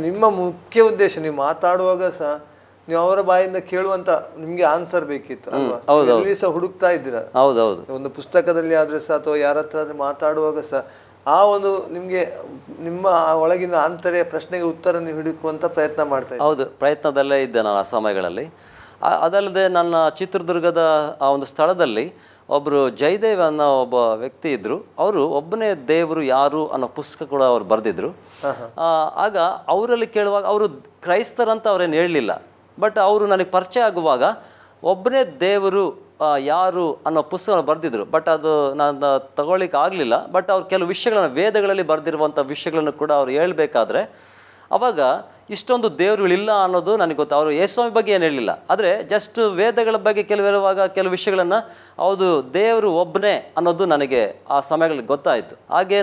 ನಿಮ್ಮ ಮುಖ್ಯ ಉದ್ದೇಶ, ನೀವು ಮಾತಾಡುವಾಗ ಸಹ ನೀವು ಅವರ ಬಾಯಿಂದ ಕೇಳುವಂತ ನಿಮ್ಗೆ ಆನ್ಸರ್ ಬೇಕಿತ್ತು ಅಲ್ವಾ? ಸಹ ಹುಡುಕ್ತಾ ಇದ್ದೀರಾ. ಹೌದೌದು. ಒಂದು ಪುಸ್ತಕದಲ್ಲಿ ಆದ್ರೆ ಸಹ ಅಥವಾ ಯಾರ ಹತ್ರ ಮಾತಾಡುವಾಗ ಸಹ ಆ ಒಂದು ನಿಮ್ಗೆ ನಿಮ್ಮ ಒಳಗಿನ ಆಂತರ್ಯ ಪ್ರಶ್ನೆಗೆ ಉತ್ತರ ನೀವು ಹುಡುಕುವಂತ ಪ್ರಯತ್ನ ಮಾಡ್ತಾ ಇದ್ದೀರಾ. ಹೌದು, ಪ್ರಯತ್ನದಲ್ಲೇ ಇದ್ದೆ ನಾನು ಆ ಸಮಯಗಳಲ್ಲಿ. ಅದಲ್ಲದೆ ನನ್ನ ಚಿತ್ರದುರ್ಗದ ಆ ಒಂದು ಸ್ಥಳದಲ್ಲಿ ಒಬ್ಬರು ಜಯದೇವ್ ಅನ್ನೋ ಒಬ್ಬ ವ್ಯಕ್ತಿ ಇದ್ದರು. ಅವರು ಒಬ್ಬನೇ ದೇವರು ಯಾರು ಅನ್ನೋ ಪುಸ್ತಕ ಕೂಡ ಅವ್ರು ಬರೆದಿದ್ರು. ಆಗ ಅವರಲ್ಲಿ ಕೇಳುವಾಗ ಅವರು ಕ್ರೈಸ್ತರಂತ ಅವ್ರೇನು ಹೇಳಲಿಲ್ಲ, ಬಟ್ ಅವರು ನನಗೆ ಪರಿಚಯ ಆಗುವಾಗ ಒಬ್ಬನೇ ದೇವರು ಯಾರು ಅನ್ನೋ ಪುಸ್ತಕವನ್ನು ಬರೆದಿದ್ರು. ಬಟ್ ಅದು ನಾನು ತಗೊಳ್ಳಿಕ್ಕೆ ಆಗಲಿಲ್ಲ. ಬಟ್ ಅವ್ರು ಕೆಲವು ವಿಷಯಗಳನ್ನು ವೇದಗಳಲ್ಲಿ ಬರೆದಿರುವಂಥ ವಿಷಯಗಳನ್ನು ಕೂಡ ಅವ್ರು ಹೇಳಬೇಕಾದ್ರೆ ಅವಾಗ ಇಷ್ಟೊಂದು ದೇವರುಗಳಿಲ್ಲ ಅನ್ನೋದು ನನಗೆ ಗೊತ್ತು. ಅವರು ಯೇಸುಸ್ವಾಮಿ ಬಗ್ಗೆ ಏನು ಹೇಳಲಿಲ್ಲ, ಆದರೆ ಜಸ್ಟ್ ವೇದಗಳ ಬಗ್ಗೆ ಕೆಲವು ವಿಷಯಗಳನ್ನು ಹೌದು ದೇವರು ಒಬ್ಬನೇ ಅನ್ನೋದು ನನಗೆ ಆ ಸಮಯಗಳಲ್ಲಿ ಗೊತ್ತಾಯಿತು. ಹಾಗೆ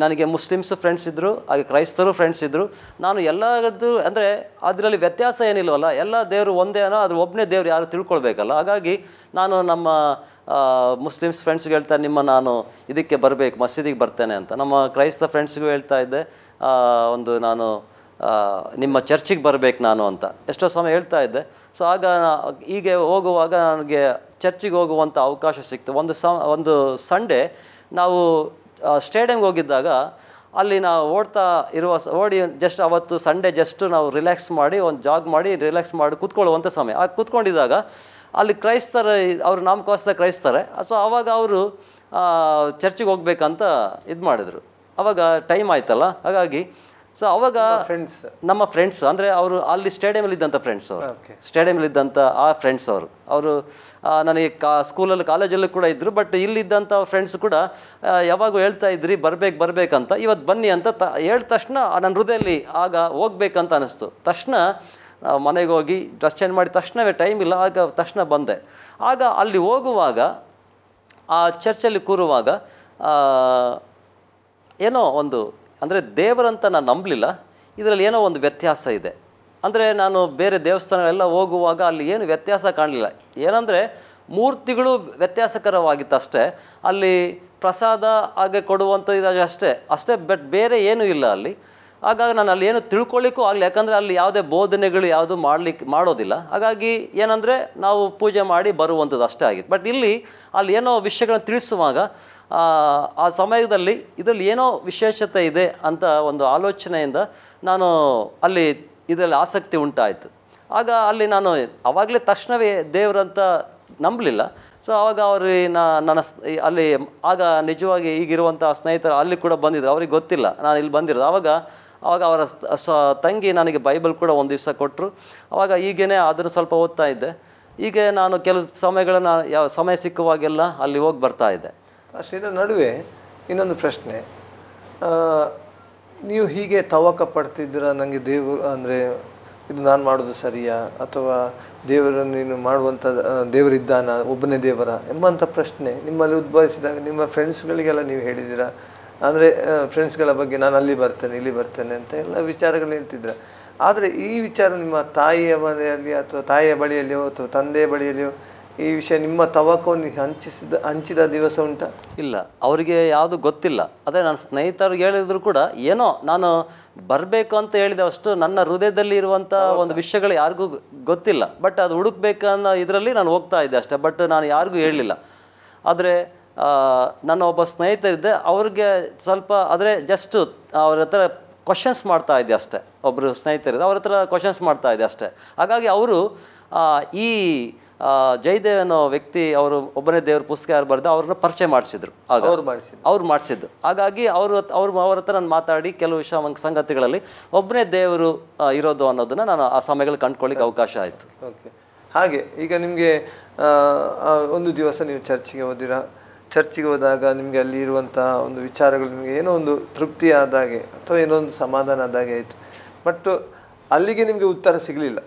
ನನಗೆ ಮುಸ್ಲಿಮ್ಸ್ ಫ್ರೆಂಡ್ಸ್ ಇದ್ದರು, ಹಾಗೆ ಕ್ರೈಸ್ತರು ಫ್ರೆಂಡ್ಸ್ ಇದ್ದರು. ನಾನು ಎಲ್ಲರದ್ದು ಅಂದರೆ ಅದರಲ್ಲಿ ವ್ಯತ್ಯಾಸ ಏನಿಲ್ವಲ್ಲ, ಎಲ್ಲ ದೇವರು ಒಂದೇ ಅನ್ನೋ ಅದು ಒಬ್ಬನೇ ದೇವರು ಯಾರು ತಿಳ್ಕೊಳ್ಬೇಕಲ್ಲ. ಹಾಗಾಗಿ ನಾನು ನಮ್ಮ ಮುಸ್ಲಿಮ್ಸ್ ಫ್ರೆಂಡ್ಸ್ಗೆ ಹೇಳ್ತಾ ನಾನು ಇದಕ್ಕೆ ಬರಬೇಕು, ಮಸೀದಿಗೆ ಬರ್ತೇನೆ ಅಂತ. ನಮ್ಮ ಕ್ರೈಸ್ತ ಫ್ರೆಂಡ್ಸ್ಗೂ ಹೇಳ್ತಾ ಇದ್ದೆ, ನಾನು ನಿಮ್ಮ ಚರ್ಚಿಗೆ ಬರಬೇಕು ನಾನು ಅಂತ ಎಷ್ಟೋ ಸಮಯ ಹೇಳ್ತಾ ಇದ್ದೆ. ಸೊ ಆಗ ಹೀಗೆ ಹೋಗುವಾಗ ನನಗೆ ಚರ್ಚಿಗೆ ಹೋಗುವಂಥ ಅವಕಾಶ ಸಿಕ್ತು. ಒಂದು ಸಂಡೇ ನಾವು ಸ್ಟೇಡಿಯಮ್ಗೆ ಹೋಗಿದ್ದಾಗ ಅಲ್ಲಿ ನಾವು ಓಡಿ ಜಸ್ಟ್ ಅವತ್ತು ಸಂಡೇ ಜಸ್ಟ್ ನಾವು ರಿಲ್ಯಾಕ್ಸ್ ಮಾಡಿ ಒಂದು ಜಾಗ್ ಮಾಡಿ ರಿಲ್ಯಾಕ್ಸ್ ಮಾಡಿ ಕೂತ್ಕೊಳ್ಳುವಂಥ ಸಮಯ. ಆಗ ಕೂತ್ಕೊಂಡಿದ್ದಾಗ ಅಲ್ಲಿ ಅವರು ನಾಮಕಾವಸ್ತ ಕ್ರೈಸ್ತರೇ. ಸೊ ಆವಾಗ ಅವರು ಚರ್ಚಿಗೆ ಹೋಗ್ಬೇಕಂತ ಇದು ಮಾಡಿದರು. ಆವಾಗ ಟೈಮ್ ಆಯ್ತಲ್ಲ, ಹಾಗಾಗಿ ಸೊ ಅವಾಗ ನಮ್ಮ ಫ್ರೆಂಡ್ಸ್ ಅಂದರೆ ಅವರು ಅಲ್ಲಿ ಸ್ಟೇಡಿಯಮಲ್ಲಿ ಇದ್ದಂಥ ಫ್ರೆಂಡ್ಸ್, ಸ್ಟೇಡಿಯಮಲ್ಲಿ ಇದ್ದಂಥ ಆ ಫ್ರೆಂಡ್ಸ್ ಅವರು ನನಗೆ ಸ್ಕೂಲಲ್ಲಿ ಕಾಲೇಜಲ್ಲೂ ಕೂಡ ಇದ್ದರು. ಬಟ್ ಇಲ್ಲಿದ್ದಂಥ ಫ್ರೆಂಡ್ಸ್ ಕೂಡ ಯಾವಾಗೂ ಹೇಳ್ತಾ ಇದ್ರಿ ಬರಬೇಕಂತ, ಇವತ್ತು ಬನ್ನಿ ಅಂತ ಹೇಳಿದ ತಕ್ಷಣ ನನ್ನ ಹೃದಯದಲ್ಲಿ ಆಗ ಹೋಗ್ಬೇಕಂತ ಅನ್ನಿಸ್ತು. ತಕ್ಷಣ ಮನೆಗೆ ಹೋಗಿ ಡ್ರೆಸ್ ಚೇಂಜ್ ಮಾಡಿ ತಕ್ಷಣವೇ ಟೈಮ್ ಇಲ್ಲ, ಆಗ ತಕ್ಷಣ ಬಂದೆ. ಆಗ ಅಲ್ಲಿ ಹೋಗುವಾಗ ಆ ಚರ್ಚಲ್ಲಿ ಕೂರುವಾಗ ಏನೋ ಒಂದು ಅಂದರೆ ದೇವರಂತ ನಾನು ನಂಬಲಿಲ್ಲ, ಇದರಲ್ಲಿ ಏನೋ ಒಂದು ವ್ಯತ್ಯಾಸ ಇದೆ. ಅಂದರೆ ನಾನು ಬೇರೆ ದೇವಸ್ಥಾನಗಳೆಲ್ಲ ಹೋಗುವಾಗ ಅಲ್ಲಿ ಏನು ವ್ಯತ್ಯಾಸ ಕಾಣಲಿಲ್ಲ. ಏನಂದರೆ ಮೂರ್ತಿಗಳು ವ್ಯತ್ಯಾಸಕರವಾಗಿತ್ತು ಅಷ್ಟೇ, ಅಲ್ಲಿ ಪ್ರಸಾದ ಹಾಗೆ ಕೊಡುವಂಥದ್ದು ಅಷ್ಟೇ ಬಟ್ ಬೇರೆ ಏನೂ ಇಲ್ಲ ಅಲ್ಲಿ. ಹಾಗಾಗಿ ನಾನು ಅಲ್ಲಿ ಏನು ತಿಳ್ಕೊಳ್ಳಿಕ್ಕೂ ಆಗಲಿ, ಯಾಕಂದರೆ ಅಲ್ಲಿ ಯಾವುದೇ ಬೋಧನೆಗಳು ಯಾವುದು ಮಾಡೋದಿಲ್ಲ. ಹಾಗಾಗಿ ಏನಂದರೆ ನಾವು ಪೂಜೆ ಮಾಡಿ ಬರುವಂಥದ್ದು ಅಷ್ಟೇ ಆಗಿತ್ತು. ಬಟ್ ಅಲ್ಲಿ ಏನೋ ವಿಷಯಗಳನ್ನು ತಿಳಿಸುವಾಗ ಆ ಸಮಯದಲ್ಲಿ ಇದರಲ್ಲಿ ಏನೋ ವಿಶೇಷತೆ ಇದೆ ಅಂತ ಒಂದು ಆಲೋಚನೆಯಿಂದ ನಾನು ಇದರಲ್ಲಿ ಆಸಕ್ತಿ ಉಂಟಾಯಿತು. ಆಗ ಅಲ್ಲಿ ನಾನು ಆವಾಗಲೇ ತಕ್ಷಣವೇ ದೇವರಂತ ನಂಬಲಿಲ್ಲ. ಸೊ ಆವಾಗ ನನ್ನ ಅಲ್ಲಿ ಆಗ ನಿಜವಾಗಿ ಈಗಿರುವಂಥ ಸ್ನೇಹಿತರು ಅಲ್ಲಿ ಕೂಡ ಬಂದಿದ್ರು, ಅವ್ರಿಗೆ ಗೊತ್ತಿಲ್ಲ ನಾನು ಇಲ್ಲಿ ಬಂದಿರೋದು. ಆವಾಗ ಅವರ ತಂಗಿ ನನಗೆ ಬೈಬಲ್ ಕೂಡ ಒಂದು ದಿವಸ ಕೊಟ್ಟರು. ಆವಾಗ ಈಗೇನೆ ಅದನ್ನು ಸ್ವಲ್ಪ ಓದ್ತಾ ಇದ್ದೆ. ಹೀಗೆ ನಾನು ಕೆಲವು ಸಮಯಗಳನ್ನು ಸಮಯ ಸಿಕ್ಕುವಾಗೆಲ್ಲ ಅಲ್ಲಿ ಹೋಗಿ ಬರ್ತಾ ಇದ್ದೆ. ಅಷ್ಟೇ. ನಡುವೆ ಇನ್ನೊಂದು ಪ್ರಶ್ನೆ, ನೀವು ಹೀಗೆ ತವಕ ಪಡ್ತಿದ್ದೀರ, ನನಗೆ ದೇವರು ಅಂದರೆ ಇದು ನಾನು ಮಾಡೋದು ಸರಿಯಾ ಅಥವಾ ದೇವರನ್ನು ನೀನು ಮಾಡುವಂಥ ದೇವರಿದ್ದಾನ, ಒಬ್ಬನೇ ದೇವರ ಎಂಬಂಥ ಪ್ರಶ್ನೆ ನಿಮ್ಮಲ್ಲಿ ಉದ್ಭವಿಸಿದಾಗ ನಿಮ್ಮ ಫ್ರೆಂಡ್ಸ್ಗಳಿಗೆಲ್ಲ ನೀವು ಹೇಳಿದ್ದೀರಾ? ಅಂದರೆ ಫ್ರೆಂಡ್ಸ್ಗಳ ಬಗ್ಗೆ ನಾನು ಅಲ್ಲಿ ಬರ್ತೇನೆ ಇಲ್ಲಿ ಬರ್ತೇನೆ ಅಂತ ಎಲ್ಲ ವಿಚಾರಗಳು ಹೇಳ್ತಿದ್ರ. ಆದರೆ ಈ ವಿಚಾರ ನಿಮ್ಮ ತಾಯಿಯ ಮನೆಯಲ್ಲಿ ಅಥವಾ ತಾಯಿಯ ಬಳಿಯಲ್ಲಿಯೋ ಅಥವಾ ತಂದೆಯ ಬಳಿಯಲ್ಲಿಯೋ ಈ ವಿಷಯ ನಿಮ್ಮ ತವಕವನ್ನು ಹಂಚಿದ ದಿವಸ ಉಂಟಾ? ಇಲ್ಲ, ಅವರಿಗೆ ಯಾವುದು ಗೊತ್ತಿಲ್ಲ. ಅದೇ ನನ್ನ ಸ್ನೇಹಿತರಿಗೆ ಹೇಳಿದ್ರು ಕೂಡ ಏನೋ ನಾನು ಬರಬೇಕು ಅಂತ ಹೇಳಿದೆ, ಅಷ್ಟು ನನ್ನ ಹೃದಯದಲ್ಲಿ ಇರುವಂಥ ಒಂದು ವಿಷಯಗಳು ಯಾರಿಗೂ ಗೊತ್ತಿಲ್ಲ. ಬಟ್ ಅದು ಹುಡುಕ್ಬೇಕನ್ನೋ ಇದರಲ್ಲಿ ನಾನು ಹೋಗ್ತಾ ಇದ್ದೆ ಅಷ್ಟೇ. ಬಟ್ ನಾನು ಯಾರಿಗೂ ಹೇಳಲಿಲ್ಲ. ಆದರೆ ನನ್ನ ಒಬ್ಬ ಸ್ನೇಹಿತ ಇದ್ದೆ, ಅವ್ರಿಗೆ ಸ್ವಲ್ಪ ಆದರೆ ಜಸ್ಟ್ ಅವ್ರ ಹತ್ರ ಕ್ವಶನ್ಸ್ ಮಾಡ್ತಾ ಇದ್ದೆ ಅಷ್ಟೇ. ಒಬ್ಬರು ಸ್ನೇಹಿತರಿದ್ದೆ, ಅವ್ರ ಹತ್ರ ಕ್ವಶನ್ಸ್ ಮಾಡ್ತಾ ಇದ್ದೆ ಅಷ್ಟೇ. ಹಾಗಾಗಿ ಅವರು ಈ ಜಯದೇವ್ ಅನ್ನೋ ವ್ಯಕ್ತಿ, ಅವರು ಒಬ್ಬನೇ ದೇವ್ರ ಪುಸ್ತಕ ಯಾರು ಬರೆದು ಅವ್ರನ್ನ ಪರಿಚಯ ಮಾಡಿಸಿದ್ರು. ಆಗ ಅವ್ರು ಮಾಡಿಸಿದ್ದು. ಹಾಗಾಗಿ ಅವ್ರ ಹತ್ರ ನಾನು ಮಾತಾಡಿ ಕೆಲವು ಸಂಗತಿಗಳಲ್ಲಿ ಒಬ್ಬನೇ ದೇವರು ಇರೋದು ಅನ್ನೋದನ್ನು ನಾನು ಆ ಸಮಯಗಳಲ್ಲಿ ಕಂಡುಕೊಳ್ಳಿಕ್ಕೆ ಅವಕಾಶ ಆಯಿತು. ಓಕೆ. ಹಾಗೆ ಈಗ ನಿಮಗೆ ಒಂದು ದಿವಸ ನೀವು ಚರ್ಚಿಗೆ ಹೋದಿರಾ. ಚರ್ಚಿಗೆ ಹೋದಾಗ ನಿಮಗೆ ಅಲ್ಲಿ ಇರುವಂಥ ಒಂದು ವಿಚಾರಗಳು ನಿಮಗೆ ಏನೋ ಒಂದು ತೃಪ್ತಿ ಆದಾಗೆ ಅಥವಾ ಏನೋ ಒಂದು ಸಮಾಧಾನ ಆದಾಗೆ ಆಯಿತು. ಬಟ್ ಅಲ್ಲಿಗೆ ನಿಮಗೆ ಉತ್ತರ ಸಿಗಲಿಲ್ಲ.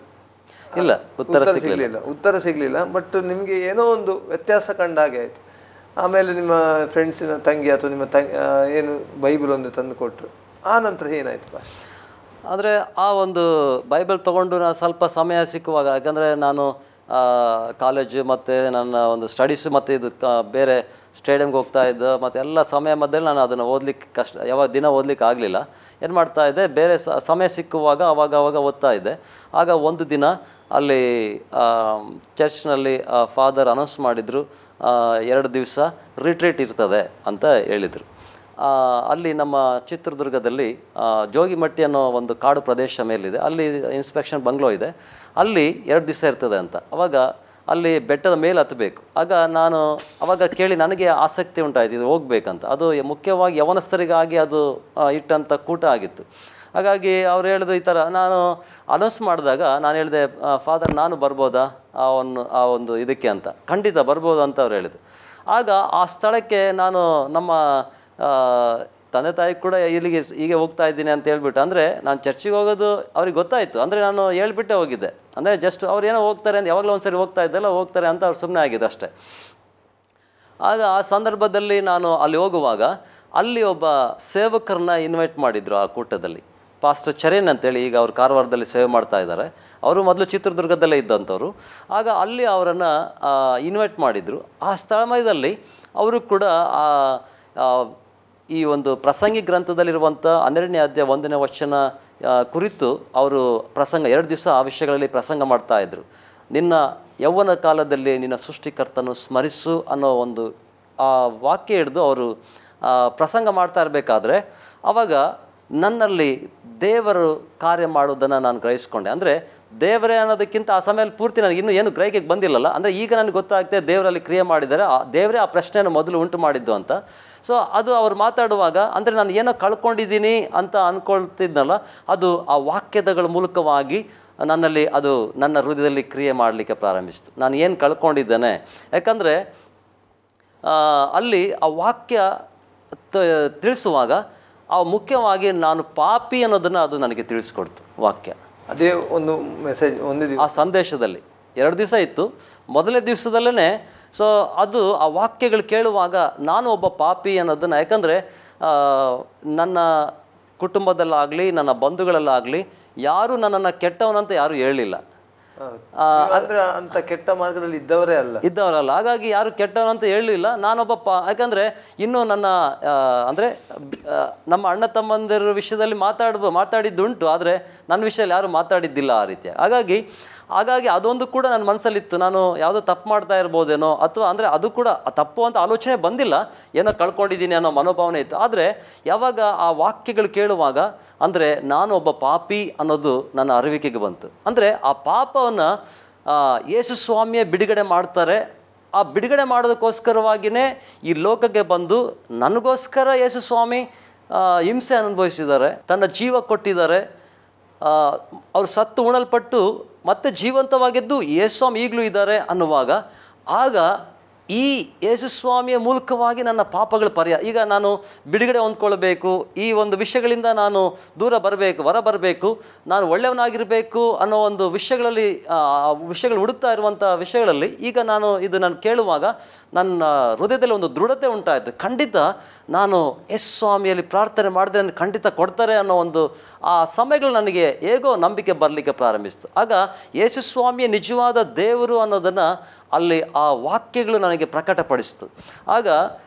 ಇಲ್ಲ, ಉತ್ತರ ಸಿಗಲಿಲ್ಲ. ಬಟ್ ನಿಮಗೆ ಏನೋ ಒಂದು ವ್ಯತ್ಯಾಸ ಕಂಡಾಗೆ ಆಯಿತು. ಆಮೇಲೆ ನಿಮ್ಮ ಫ್ರೆಂಡ್ಸಿನ ತಂಗಿ ಅಥವಾ ನಿಮ್ಮ ಏನು ಬೈಬಲ್ ಒಂದು ತಂದು ಕೊಟ್ಟರು. ಆ ನಂತರ ಏನಾಯಿತು ಫಸ್ಟ್? ಆದರೆ ಆ ಒಂದು ಬೈಬಲ್ ತೊಗೊಂಡು ನಾನು ಸ್ವಲ್ಪ ಸಮಯ ಸಿಕ್ಕುವಾಗ, ಯಾಕಂದರೆ ನಾನು ಕಾಲೇಜು ಮತ್ತು ನನ್ನ ಒಂದು ಸ್ಟಡೀಸು ಮತ್ತು ಇದು ಬೇರೆ ಸ್ಟೇಡಿಯಮ್ಗೆ ಹೋಗ್ತಾ ಇದ್ದೆ, ಮತ್ತು ಎಲ್ಲ ಸಮಯ ಮಧ್ಯದಲ್ಲಿ ನಾನು ಅದನ್ನು ಓದಲಿಕ್ಕೆ ಯಾವಾಗ ದಿನ ಓದಲಿಕ್ಕೆ ಆಗಲಿಲ್ಲ. ಏನು ಮಾಡ್ತಾಯಿದ್ದೆ, ಬೇರೆ ಸಮಯ ಸಿಕ್ಕುವಾಗ ಅವಾಗ ಓದ್ತಾ ಇದ್ದೆ. ಆಗ ಒಂದು ದಿನ ಅಲ್ಲಿ ಚರ್ಚ್ನಲ್ಲಿ ಫಾದರ್ ಅನೌನ್ಸ್ ಮಾಡಿದರು, 2 ದಿವಸ ರಿಟ್ರೀಟ್ ಇರ್ತದೆ ಅಂತ ಹೇಳಿದರು. ಅಲ್ಲಿ ನಮ್ಮ ಚಿತ್ರದುರ್ಗದಲ್ಲಿ ಜೋಗಿಮಟ್ಟಿ ಅನ್ನೋ ಒಂದು ಕಾಡು ಪ್ರದೇಶ ಮೇಲಿದೆ, ಅಲ್ಲಿ ಇನ್ಸ್ಪೆಕ್ಷನ್ ಬಂಗ್ಲೋ ಇದೆ, ಅಲ್ಲಿ 2 ದಿವಸ ಇರ್ತದೆ ಅಂತ. ಅವಾಗ ಅಲ್ಲಿ ಬೆಟ್ಟದ ಮೇಲೆ ಹತ್ತಬೇಕು. ಆಗ ನಾನು ಅವಾಗ ಕೇಳಿ ನನಗೆ ಆಸಕ್ತಿ ಉಂಟಾಯಿತು ಇದು ಹೋಗ್ಬೇಕಂತ. ಅದು ಮುಖ್ಯವಾಗಿ ಯವನಸ್ಥರಿಗಾಗಿ ಅದು ಇಟ್ಟಂಥ ಕೂಟ ಆಗಿತ್ತು. ಹಾಗಾಗಿ ಅವ್ರು ಹೇಳಿದ್ರು ಈ ಥರ. ನಾನು ಅನೌನ್ಸ್ ಮಾಡಿದಾಗ ನಾನು ಹೇಳಿದೆ, ಫಾದರ್ ನಾನು ಬರ್ಬೋದಾ ಆ ಒಂದು ಇದಕ್ಕೆ ಅಂತ. ಖಂಡಿತ ಬರ್ಬೋದು ಅಂತ ಅವ್ರು ಹೇಳಿದ್ರು. ಆಗ ಆ ಸ್ಥಳಕ್ಕೆ ನಾನು ನಮ್ಮ ತಂದೆ ತಾಯಿ ಕೂಡ ಇಲ್ಲಿಗೆ ಹೀಗೆ ಹೋಗ್ತಾ ಇದ್ದೀನಿ ಅಂತ ಹೇಳ್ಬಿಟ್ಟು, ಅಂದರೆ ನಾನು ಚರ್ಚಿಗೆ ಹೋಗೋದು ಅವ್ರಿಗೆ ಗೊತ್ತಾಯಿತು. ಅಂದರೆ ನಾನು ಹೇಳ್ಬಿಟ್ಟೆ ಹೋಗಿದ್ದೆ. ಅಂದರೆ ಜಸ್ಟ್ ಅವ್ರು ಏನೋ ಹೋಗ್ತಾರೆ ಅಂತ, ಯಾವಾಗಲೂ ಒಂದು ಸರಿ ಹೋಗ್ತಾ ಇದ್ದೆಲ್ಲ ಹೋಗ್ತಾರೆ ಅಂತ ಅವ್ರು ಸುಮ್ಮನೆ ಆಗಿದೆ ಅಷ್ಟೇ. ಆಗ ಆ ಸಂದರ್ಭದಲ್ಲಿ ನಾನು ಅಲ್ಲಿ ಹೋಗುವಾಗ ಅಲ್ಲಿ ಒಬ್ಬ ಸೇವಕರನ್ನ ಇನ್ವೈಟ್ ಮಾಡಿದರು ಆ ಕೂಟದಲ್ಲಿ. ಪಾಸ್ಟರ್ ಚರೇನ್ ಅಂತೇಳಿ, ಈಗ ಅವರು ಕಾರವಾರದಲ್ಲಿ ಸೇವೆ ಮಾಡ್ತಾ ಇದ್ದಾರೆ. ಅವರು ಮೊದಲು ಚಿತ್ರದುರ್ಗದಲ್ಲೇ ಇದ್ದಂಥವ್ರು. ಆಗ ಅಲ್ಲಿ ಅವರನ್ನು ಇನ್ವೈಟ್ ಮಾಡಿದರು. ಆ ಸ್ಥಳಮಯದಲ್ಲಿ ಅವರು ಕೂಡ ಈ ಒಂದು ಪ್ರಸಂಗಿ ಗ್ರಂಥದಲ್ಲಿರುವಂಥ 12ನೇ ಅಧ್ಯಾಯ 1ನೇ ವಚನ ಕುರಿತು ಅವರು ಪ್ರಸಂಗ 2 ದಿವಸ ಆ ವಿಷಯಗಳಲ್ಲಿ ಪ್ರಸಂಗ ಮಾಡ್ತಾಯಿದ್ರು. ನಿನ್ನ ಯೌವನ ಕಾಲದಲ್ಲಿ ನಿನ್ನ ಸೃಷ್ಟಿಕರ್ತನು ಸ್ಮರಿಸು ಅನ್ನೋ ಒಂದು ಆ ವಾಕ್ಯ ಹಿಡಿದು ಅವರು ಪ್ರಸಂಗ ಮಾಡ್ತಾ ಇರಬೇಕಾದ್ರೆ ಆವಾಗ ನನ್ನಲ್ಲಿ ದೇವರು ಕಾರ್ಯ ಮಾಡೋದನ್ನು ನಾನು ಗ್ರಹಿಸ್ಕೊಂಡೆ. ಅಂದರೆ ದೇವರೇ ಅನ್ನೋದಕ್ಕಿಂತ ಆ ಸಮಯದಲ್ಲಿ ಪೂರ್ತಿ ನನಗೆ ಇನ್ನೂ ಏನು ಗ್ರಹಿಕೆಗೆ ಬಂದಿಲ್ಲಲ್ಲ. ಅಂದರೆ ಈಗ ನನಗೆ ಗೊತ್ತಾಗ್ತದೆ ದೇವರಲ್ಲಿ ಕ್ರಿಯೆ ಮಾಡಿದ್ದಾರೆ, ದೇವರೇ ಆ ಪ್ರಶ್ನೆಯನ್ನು ಮೊದಲು ಉಂಟು ಮಾಡಿದ್ದು ಅಂತ. ಸೊ ಅದು ಅವ್ರು ಮಾತಾಡುವಾಗ ಅಂದರೆ ನಾನು ಏನೋ ಕಳ್ಕೊಂಡಿದ್ದೀನಿ ಅಂತ ಅಂದ್ಕೊಳ್ತಿದ್ನಲ್ಲ, ಅದು ಆ ವಾಕ್ಯದಗಳ ಮೂಲಕವಾಗಿ ನನ್ನಲ್ಲಿ ಅದು ನನ್ನ ಹೃದಯದಲ್ಲಿ ಕ್ರಿಯೆ ಮಾಡಲಿಕ್ಕೆ ಪ್ರಾರಂಭಿಸಿತು. ನಾನು ಏನು ಕಳ್ಕೊಂಡಿದ್ದೇನೆ, ಯಾಕಂದರೆ ಅಲ್ಲಿ ಆ ವಾಕ್ಯ ತಿಳಿಸುವಾಗ ಮುಖ್ಯವಾಗಿ ನಾನು ಪಾಪಿ ಅನ್ನೋದನ್ನು ಅದು ನನಗೆ ತಿಳಿಸ್ಕೊಡ್ತು ವಾಕ್ಯ. ಅದೇ ಒಂದು ಮೆಸೇಜ್ ಆ ಸಂದೇಶದಲ್ಲಿ 2 ದಿವಸ ಇತ್ತು. ಮೊದಲನೇ ದಿವಸದಲ್ಲೇ ಸೊ ಅದು ಆ ವಾಕ್ಯಗಳು ಕೇಳುವಾಗ ನಾನು ಒಬ್ಬ ಪಾಪಿ ಅನ್ನೋದನ್ನು, ಯಾಕಂದರೆ ನನ್ನ ಕುಟುಂಬದಲ್ಲಾಗಲಿ ನನ್ನ ಬಂಧುಗಳಲ್ಲಾಗಲಿ ಯಾರೂ ನನ್ನನ್ನು ಕೆಟ್ಟವನಂತ ಯಾರೂ ಹೇಳಲಿಲ್ಲ. ಅಂತ ಕೆಟ್ಟ ಮಾರ್ಗದಲ್ಲಿ ಇದ್ದವರಲ್ಲ. ಹಾಗಾಗಿ ಯಾರು ಕೆಟ್ಟವನಂತ ಹೇಳಲಿಲ್ಲ. ನಾನೊಬ್ಬ ಯಾಕಂದರೆ ಇನ್ನೂ ನನ್ನ ಅಂದರೆ ನಮ್ಮ ಅಣ್ಣ ತಮ್ಮಂದಿರ ವಿಷಯದಲ್ಲಿ ಮಾತಾಡಿದ್ದುಂಟು, ಆದರೆ ನನ್ನ ವಿಷಯದಲ್ಲಿ ಯಾರು ಮಾತಾಡಿದ್ದಿಲ್ಲ ಆ ರೀತಿಯ. ಹಾಗಾಗಿ ಅದೊಂದು ಕೂಡ ನನ್ನ ಮನಸ್ಸಲ್ಲಿತ್ತು. ನಾನು ಯಾವುದೋ ತಪ್ಪು ಮಾಡ್ತಾ ಇರ್ಬೋದೇನೋ, ಅಥವಾ ಅಂದರೆ ಅದು ಕೂಡ ತಪ್ಪು ಅಂತ ಆಲೋಚನೆ ಬಂದಿಲ್ಲ, ಏನೋ ಕಳ್ಕೊಂಡಿದ್ದೀನಿ ಅನ್ನೋ ಮನೋಭಾವನೆ ಇತ್ತು. ಆದರೆ ಯಾವಾಗ ಆ ವಾಕ್ಯಗಳು ಕೇಳುವಾಗ ಅಂದರೆ ನಾನು ಒಬ್ಬ ಪಾಪಿ ಅನ್ನೋದು ನನ್ನ ಅರಿವಿಕೆಗೆ ಬಂತು. ಅಂದರೆ ಆ ಪಾಪವನ್ನು ಯೇಸು ಸ್ವಾಮಿಯೇ ಬಿಡುಗಡೆ ಮಾಡ್ತಾರೆ. ಆ ಬಿಡುಗಡೆ ಮಾಡೋದಕ್ಕೋಸ್ಕರವಾಗಿಯೇ ಈ ಲೋಕಕ್ಕೆ ಬಂದು ನನಗೋಸ್ಕರ ಯೇಸು ಸ್ವಾಮಿ ಹಿಂಸೆ ಅನುಭವಿಸಿದ್ದಾರೆ, ತನ್ನ ಜೀವ ಕೊಟ್ಟಿದ್ದಾರೆ. ಅವರು ಸತ್ತು ಉಣಲ್ಪಟ್ಟು ಮತ್ತೆ ಜೀವಂತವಾಗಿದ್ದು ಯೇಸು ಸ್ವಾಮಿ ಈಗಲೂ ಇದ್ದಾರೆ ಅನ್ನುವಾಗ ಆಗ ಈ ಯೇಸುಸ್ವಾಮಿಯ ಮೂಲಕವಾಗಿ ನನ್ನ ಪಾಪಗಳ ಪರಿಹಾರ. ಈಗ ನಾನು ಬಿಡುಗಡೆ ಹೊಂದ್ಕೊಳ್ಬೇಕು, ಈ ಒಂದು ವಿಷಯಗಳಿಂದ ನಾನು ದೂರ ಬರಬೇಕು, ಹೊರ ಬರಬೇಕು, ನಾನು ಒಳ್ಳೆಯವನಾಗಿರಬೇಕು ಅನ್ನೋ ಒಂದು ವಿಷಯಗಳು ಹುಡುಕ್ತಾ ಇರುವಂಥ ವಿಷಯಗಳಲ್ಲಿ ಈಗ ನಾನು ಕೇಳುವಾಗ ನನ್ನ ಹೃದಯದಲ್ಲಿ ಒಂದು ದೃಢತೆ ಉಂಟಾಯಿತು. ಖಂಡಿತ ನಾನು ಯೇಸುಸ್ವಾಮಿಯಲ್ಲಿ ಪ್ರಾರ್ಥನೆ ಮಾಡಿದ್ರೆ ನನಗೆ ಖಂಡಿತ ಕೊಡ್ತಾರೆ ಅನ್ನೋ ಒಂದು ಆ ಸಮಯಗಳು ನನಗೆ ಹೇಗೋ ನಂಬಿಕೆ ಬರಲಿಕ್ಕೆ ಪ್ರಾರಂಭಿಸಿತು. ಆಗ ಯೇಸುಸ್ವಾಮಿಯ ನಿಜವಾದ ದೇವರು ಅನ್ನೋದನ್ನು ಅಲ್ಲಿ ಆ ವಾಕ್ಯಗಳು ನನಗೆ ಪ್ರಕಟಪಡಿಸಿತು. ಆಗ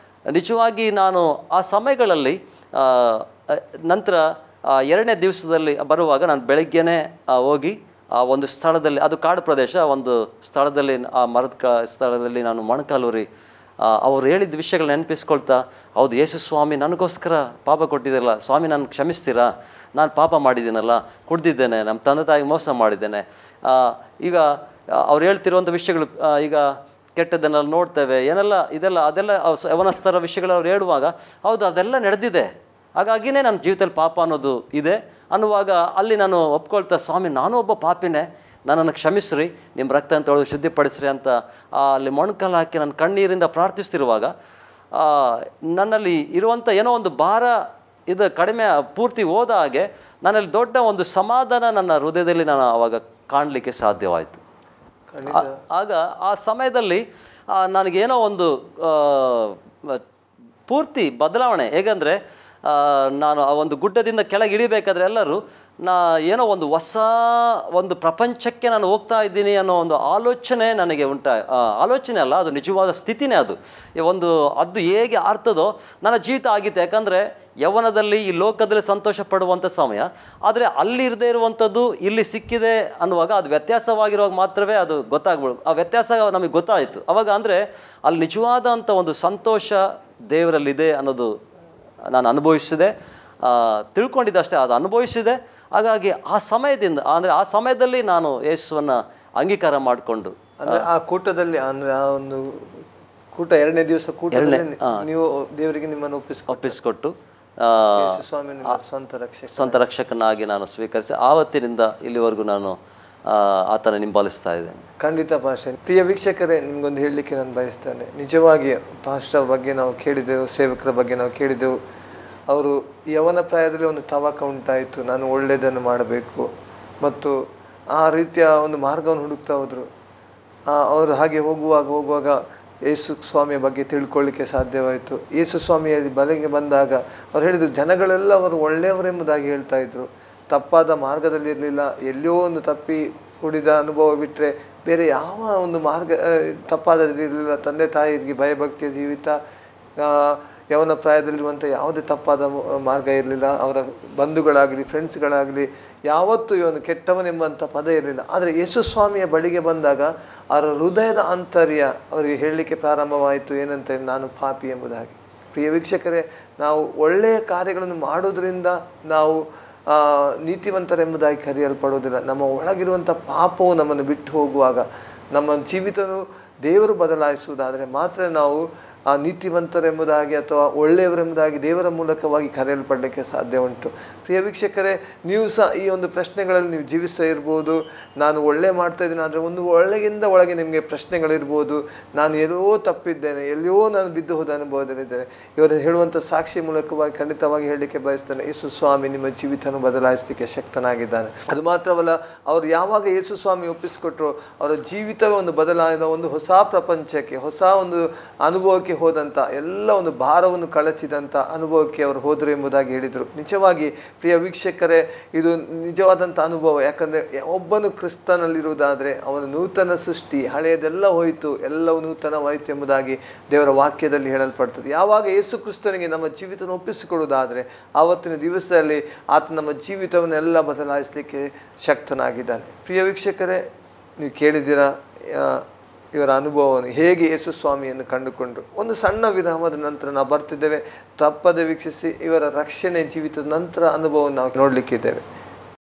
ನಿಜವಾಗಿ ನಾನು ಆ ಸಮಯಗಳಲ್ಲಿ ನಂತರ 2ನೇ ದಿವಸದಲ್ಲಿ ಬರುವಾಗ ನಾನು ಬೆಳಗ್ಗೆನೇ ಹೋಗಿ ಆ ಒಂದು ಸ್ಥಳದಲ್ಲಿ, ಅದು ಕಾಡು ಪ್ರದೇಶ, ಒಂದು ಸ್ಥಳದಲ್ಲಿ ಆ ಮರದ ಸ್ಥಳದಲ್ಲಿ ನಾನು ಮೊಣಕಾಲೂರಿ ಅವರು ಹೇಳಿದ ವಿಷಯಗಳು ನೆನಪಿಸ್ಕೊಳ್ತಾ, ಹೌದು ಯೇಸುಸ್ವಾಮಿ ನನಗೋಸ್ಕರ ಪಾಪ ಕೊಟ್ಟಿದ್ದೀರಲ್ಲ ಸ್ವಾಮಿ, ನಾನು ಕ್ಷಮಿಸ್ತೀರಾ, ನಾನು ಪಾಪ ಮಾಡಿದ್ದೀನಲ್ಲ, ಕುಡ್ದಿದ್ದೇನೆ, ನಮ್ಮ ತಂದೆ ತಾಯಿಗೆ ಮೋಸ ಮಾಡಿದ್ದೇನೆ. ಈಗ ಅವ್ರು ಹೇಳ್ತಿರುವಂಥ ವಿಷಯಗಳು, ಈಗ ಕೆಟ್ಟದ್ದನ್ನೆಲ್ಲ ನೋಡ್ತೇವೆ ಅದೆಲ್ಲ ಯವನಸ್ಥರ ವಿಷಯಗಳು ಅವ್ರು ಹೇಳುವಾಗ ಹೌದು ಅದೆಲ್ಲ ನಡೆದಿದೆ, ಹಾಗಾಗಿಯೇ ನನ್ನ ಜೀವಿತದಲ್ಲಿ ಪಾಪ ಅನ್ನೋದು ಇದೆ ಅನ್ನುವಾಗ ಅಲ್ಲಿ ನಾನು ಒಪ್ಕೊಳ್ತಾ, ಸ್ವಾಮಿ ನಾನು ಒಬ್ಬ ಪಾಪಿನೇ, ನನ್ನನ್ನು ಕ್ಷಮಿಸ್ರಿ, ನಿಮ್ಮ ರಕ್ತ ಅಂತ ತೊಳೆದು ಶುದ್ಧಿಪಡಿಸ್ರಿ ಅಂತ ಅಲ್ಲಿ ಮೊಣಕಾಲು ಹಾಕಿ ನನ್ನ ಕಣ್ಣೀರಿಂದ ಪ್ರಾರ್ಥಿಸ್ತಿರುವಾಗ ನನ್ನಲ್ಲಿ ಇರುವಂಥ ಏನೋ ಒಂದು ಭಾರ ಇದು ಕಡಿಮೆ ಪೂರ್ತಿ ಹೋದ ಹಾಗೆ ನನ್ನಲ್ಲಿ ದೊಡ್ಡ ಒಂದು ಸಮಾಧಾನ ನನ್ನ ಹೃದಯದಲ್ಲಿ ನಾನು ಆವಾಗ ಕಾಣಲಿಕ್ಕೆ ಸಾಧ್ಯವಾಯಿತು. ಆಗ ಆ ಸಮಯದಲ್ಲಿ ನನಗೇನೋ ಒಂದು ಪೂರ್ತಿ ಬದಲಾವಣೆ. ಹೇಗೆಂದರೆ ನಾನು ಆ ಒಂದು ಗುಡ್ಡದಿಂದ ಕೆಳಗೆ ಇಳಿಬೇಕಾದ್ರೆ ಎಲ್ಲರೂ ಏನೋ ಒಂದು ಹೊಸ ಒಂದು ಪ್ರಪಂಚಕ್ಕೆ ನಾನು ಹೋಗ್ತಾ ಇದ್ದೀನಿ ಅನ್ನೋ ಒಂದು ಆಲೋಚನೆ ನನಗೆ ಆಲೋಚನೆ ಅಲ್ಲ, ಅದು ನಿಜವಾದ ಸ್ಥಿತಿನೇ. ಅದು ಹೇಗೆ ಆರ್ತದೋ ನನ್ನ ಜೀವಿತ ಆಗಿತ್ತು. ಯಾಕಂದರೆ ಯೌವನದಲ್ಲಿ ಈ ಲೋಕದಲ್ಲಿ ಸಂತೋಷ ಪಡುವಂಥ ಸಮಯ, ಆದರೆ ಅಲ್ಲಿ ಇರದೇ ಇರುವಂಥದ್ದು ಇಲ್ಲಿ ಸಿಕ್ಕಿದೆ ಅನ್ನುವಾಗ ಅದು ವ್ಯತ್ಯಾಸವಾಗಿರುವಾಗ ಮಾತ್ರವೇ ಅದು ಗೊತ್ತಾಗ್ಬಿಡು. ಆ ವ್ಯತ್ಯಾಸ ನಮಗೆ ಗೊತ್ತಾಯಿತು ಅವಾಗ. ಅಂದರೆ ಅಲ್ಲಿ ನಿಜವಾದಂಥ ಒಂದು ಸಂತೋಷ ದೇವರಲ್ಲಿದೆ ಅನ್ನೋದು ನಾನು ಅನುಭವಿಸಿದೆ, ತಿಳ್ಕೊಂಡಿದ್ದಷ್ಟೇ, ಅದು ಅನುಭವಿಸಿದೆ. ಹಾಗಾಗಿ ಆ ಸಮಯದಲ್ಲಿ ನಾನು ಯೇಸುವನ್ನು ಅಂಗೀಕಾರ ಮಾಡಿಕೊಂಡು, ಅಂದರೆ ಆ ಕೂಟದಲ್ಲಿ, ಅಂದರೆ ಆ ಒಂದು ಕೂಟ 2ನೇ ದಿವಸ ನೀವು ದೇವರಿಗೆ ನಿಮ್ಮನ್ನು ಒಪ್ಪಿಸಿಕೊಟ್ಟು ಸ್ವಂತ ರಕ್ಷಕನಾಗಿ ನಾನು ಸ್ವೀಕರಿಸಿ ಆವತ್ತಿನಿಂದ ಇಲ್ಲಿವರೆಗೂ ನಾನು ಆತನ ಹಿಂಬಾಲಿಸ್ತಾ ಇದ್ದೇನೆ. ಖಂಡಿತ ಪಾಸ್ಟರ್. ಪ್ರಿಯ ವೀಕ್ಷಕರೇ, ನಿಮ್ಗೊಂದು ಹೇಳಲಿಕ್ಕೆ ನಾನು ಬಯಸ್ತೇನೆ. ನಿಜವಾಗಿ ಪಾಸ್ಟರ್ ಬಗ್ಗೆ ನಾವು ಕೇಳಿದೆವು, ಸೇವಕರ ಬಗ್ಗೆ ನಾವು ಕೇಳಿದೆವು. ಅವರು ಯವನ ಪ್ರಾಯದಲ್ಲಿ ಒಂದು ತವಕ ಉಂಟಾಯಿತು, ನಾನು ಒಳ್ಳೆಯದನ್ನು ಮಾಡಬೇಕು ಮತ್ತು ಆ ರೀತಿಯ ಒಂದು ಮಾರ್ಗವನ್ನು ಹುಡುಕ್ತಾ ಹೋದರು. ಅವರು ಹಾಗೆ ಹೋಗುವಾಗ ಯೇಸು ಸ್ವಾಮಿಯ ಬಗ್ಗೆ ತಿಳ್ಕೊಳ್ಳಿಕ್ಕೆ ಸಾಧ್ಯವಾಯಿತು. ಯೇಸು ಸ್ವಾಮಿಯ ಬಲೆಗೆ ಬಂದಾಗ ಅವ್ರು ಹೇಳಿದರು, ಜನಗಳೆಲ್ಲ ಅವರು ಒಳ್ಳೆಯವರೆಂಬುದಾಗಿ ಹೇಳ್ತಾ ಇದ್ರು, ತಪ್ಪಾದ ಮಾರ್ಗದಲ್ಲಿ ಇರಲಿಲ್ಲ, ಎಲ್ಲೋ ಒಂದು ತಪ್ಪಿ ಕುಡಿದ ಅನುಭವ ಬಿಟ್ಟರೆ ಬೇರೆ ಯಾವ ಒಂದು ಮಾರ್ಗ ತಪ್ಪಾದದಿರಲಿಲ್ಲ. ತಂದೆ ತಾಯಿಗೆ ಭಯಭಕ್ತಿಯ ಜೀವಿತ, ಯವನ ಪ್ರಾಯದಲ್ಲಿರುವಂಥ ಯಾವುದೇ ತಪ್ಪಾದ ಮಾರ್ಗ ಇರಲಿಲ್ಲ. ಅವರ ಬಂಧುಗಳಾಗಲಿ ಫ್ರೆಂಡ್ಸ್ಗಳಾಗಲಿ ಯಾವತ್ತೂ ಇವನು ಕೆಟ್ಟವನೆಂಬಂಥ ಪದ ಇರಲಿಲ್ಲ. ಆದರೆ ಯೇಸುಸ್ವಾಮಿಯ ಬಳಿಗೆ ಬಂದಾಗ ಅವರ ಹೃದಯದ ಆಂತರ್ಯ ಅವರಿಗೆ ಹೇಳಲಿಕ್ಕೆ ಪ್ರಾರಂಭವಾಯಿತು, ಏನಂತ, ನಾನು ಪಾಪಿ ಎಂಬುದಾಗಿ. ಪ್ರಿಯ ವೀಕ್ಷಕರೇ, ನಾವು ಒಳ್ಳೆಯ ಕಾರ್ಯಗಳನ್ನು ಮಾಡೋದರಿಂದ ನಾವು ನೀತಿವಂತರೆಂಬುದಾಗಿ ಕರೆಯಲ್ಪಡೋದಿಲ್ಲ. ನಮ್ಮ ಒಳಗಿರುವಂಥ ಪಾಪವು ನಮ್ಮನ್ನು ಬಿಟ್ಟು ಹೋಗುವಾಗ, ನಮ್ಮ ಜೀವಿತನು ದೇವರು ಬದಲಾಯಿಸುವುದಾದರೆ ಮಾತ್ರ ನಾವು ನೀತಿವಂತರೆಂಬುದಾಗಿ ಅಥವಾ ಒಳ್ಳೆಯವರೆಂಬುದಾಗಿ ದೇವರ ಮೂಲಕವಾಗಿ ಕರೆಯಲ್ಪಡಲಿಕ್ಕೆ ಸಾಧ್ಯ ಉಂಟು. ಪ್ರಿಯ ವೀಕ್ಷಕರೇ, ನೀವು ಸಹ ಈ ಒಂದು ಪ್ರಶ್ನೆಗಳಲ್ಲಿ ನೀವು ಜೀವಿಸ್ತಾ ಇರ್ಬೋದು. ನಾನು ಒಳ್ಳೆ ಮಾಡ್ತಾ ಇದ್ದೀನಿ, ಆದರೆ ಒಂದು ಒಳಗೆ ನಿಮಗೆ ಪ್ರಶ್ನೆಗಳಿರ್ಬೋದು. ನಾನು ಎಲ್ಲೋ ತಪ್ಪಿದ್ದೇನೆ, ಎಲ್ಲೋ ನಾನು ಬಿದ್ದು ಹೋದ ಅನುಭವದಲ್ಲಿದ್ದೇನೆ. ಇವರು ಹೇಳುವಂಥ ಸಾಕ್ಷಿ ಮೂಲಕವಾಗಿ ಖಂಡಿತವಾಗಿ ಹೇಳಲಿಕ್ಕೆ ಬಯಸ್ತೇನೆ, ಯೇಸು ಸ್ವಾಮಿ ನಿಮ್ಮ ಜೀವಿತವನ್ನು ಬದಲಾಯಿಸಲಿಕ್ಕೆ ಶಕ್ತನಾಗಿದ್ದಾನೆ. ಅದು ಮಾತ್ರವಲ್ಲ, ಅವರು ಯಾವಾಗ ಯೇಸು ಸ್ವಾಮಿ ಒಪ್ಪಿಸಿಕೊಟ್ರು, ಅವರ ಜೀವಿತವೇ ಒಂದು ಬದಲಾದ ಒಂದು ಹೊಸ ಪ್ರಪಂಚಕ್ಕೆ, ಹೊಸ ಒಂದು ಅನುಭವಕ್ಕೆ ಹೋದಂಥ, ಎಲ್ಲ ಒಂದು ಭಾರವನ್ನು ಕಳಚಿದಂಥ ಅನುಭವಕ್ಕೆ ಅವರು ಹೋದರು ಎಂಬುದಾಗಿ ಹೇಳಿದರು. ನಿಜವಾಗಿ ಪ್ರಿಯ ವೀಕ್ಷಕರೇ, ಇದು ನಿಜವಾದಂಥ ಅನುಭವ. ಯಾಕಂದರೆ ಒಬ್ಬನು ಕ್ರಿಸ್ತನಲ್ಲಿರುವುದಾದರೆ ಅವನು ನೂತನ ಸೃಷ್ಟಿ, ಹಳೆಯದೆಲ್ಲ ಹೋಯಿತು, ಎಲ್ಲವೂ ನೂತನವಾಯಿತು ಎಂಬುದಾಗಿ ದೇವರ ವಾಕ್ಯದಲ್ಲಿ ಹೇಳಲ್ಪಡ್ತದೆ. ಯಾವಾಗ ಯೇಸು ಕ್ರಿಸ್ತನಿಗೆ ನಮ್ಮ ಜೀವಿತವನ್ನು ಒಪ್ಪಿಸಿಕೊಡುವುದಾದರೆ ಆವತ್ತಿನ ದಿವಸದಲ್ಲಿ ಆತ ನಮ್ಮ ಜೀವಿತವನ್ನೆಲ್ಲ ಬದಲಾಯಿಸಲಿಕ್ಕೆ ಶಕ್ತನಾಗಿದ್ದಾನೆ. ಪ್ರಿಯ ವೀಕ್ಷಕರೇ, ನೀವು ಕೇಳಿದ್ದೀರಾ ಇವರ ಅನುಭವವನ್ನು, ಹೇಗೆ ಯೇಸು ಸ್ವಾಮಿಯನ್ನು ಕಂಡುಕೊಂಡ್ರು. ಒಂದು ಸಣ್ಣ ವಿರಾಮದ ನಂತರ ನಾವು ಬರ್ತಿದ್ದೇವೆ. ತಪ್ಪದೆ ವೀಕ್ಷಿಸಿ. ಇವರ ರಕ್ಷಣೆ ಜೀವಿತದ ನಂತರ ಅನುಭವವನ್ನು ನಾವು ನೋಡಲಿಕ್ಕಿದ್ದೇವೆ.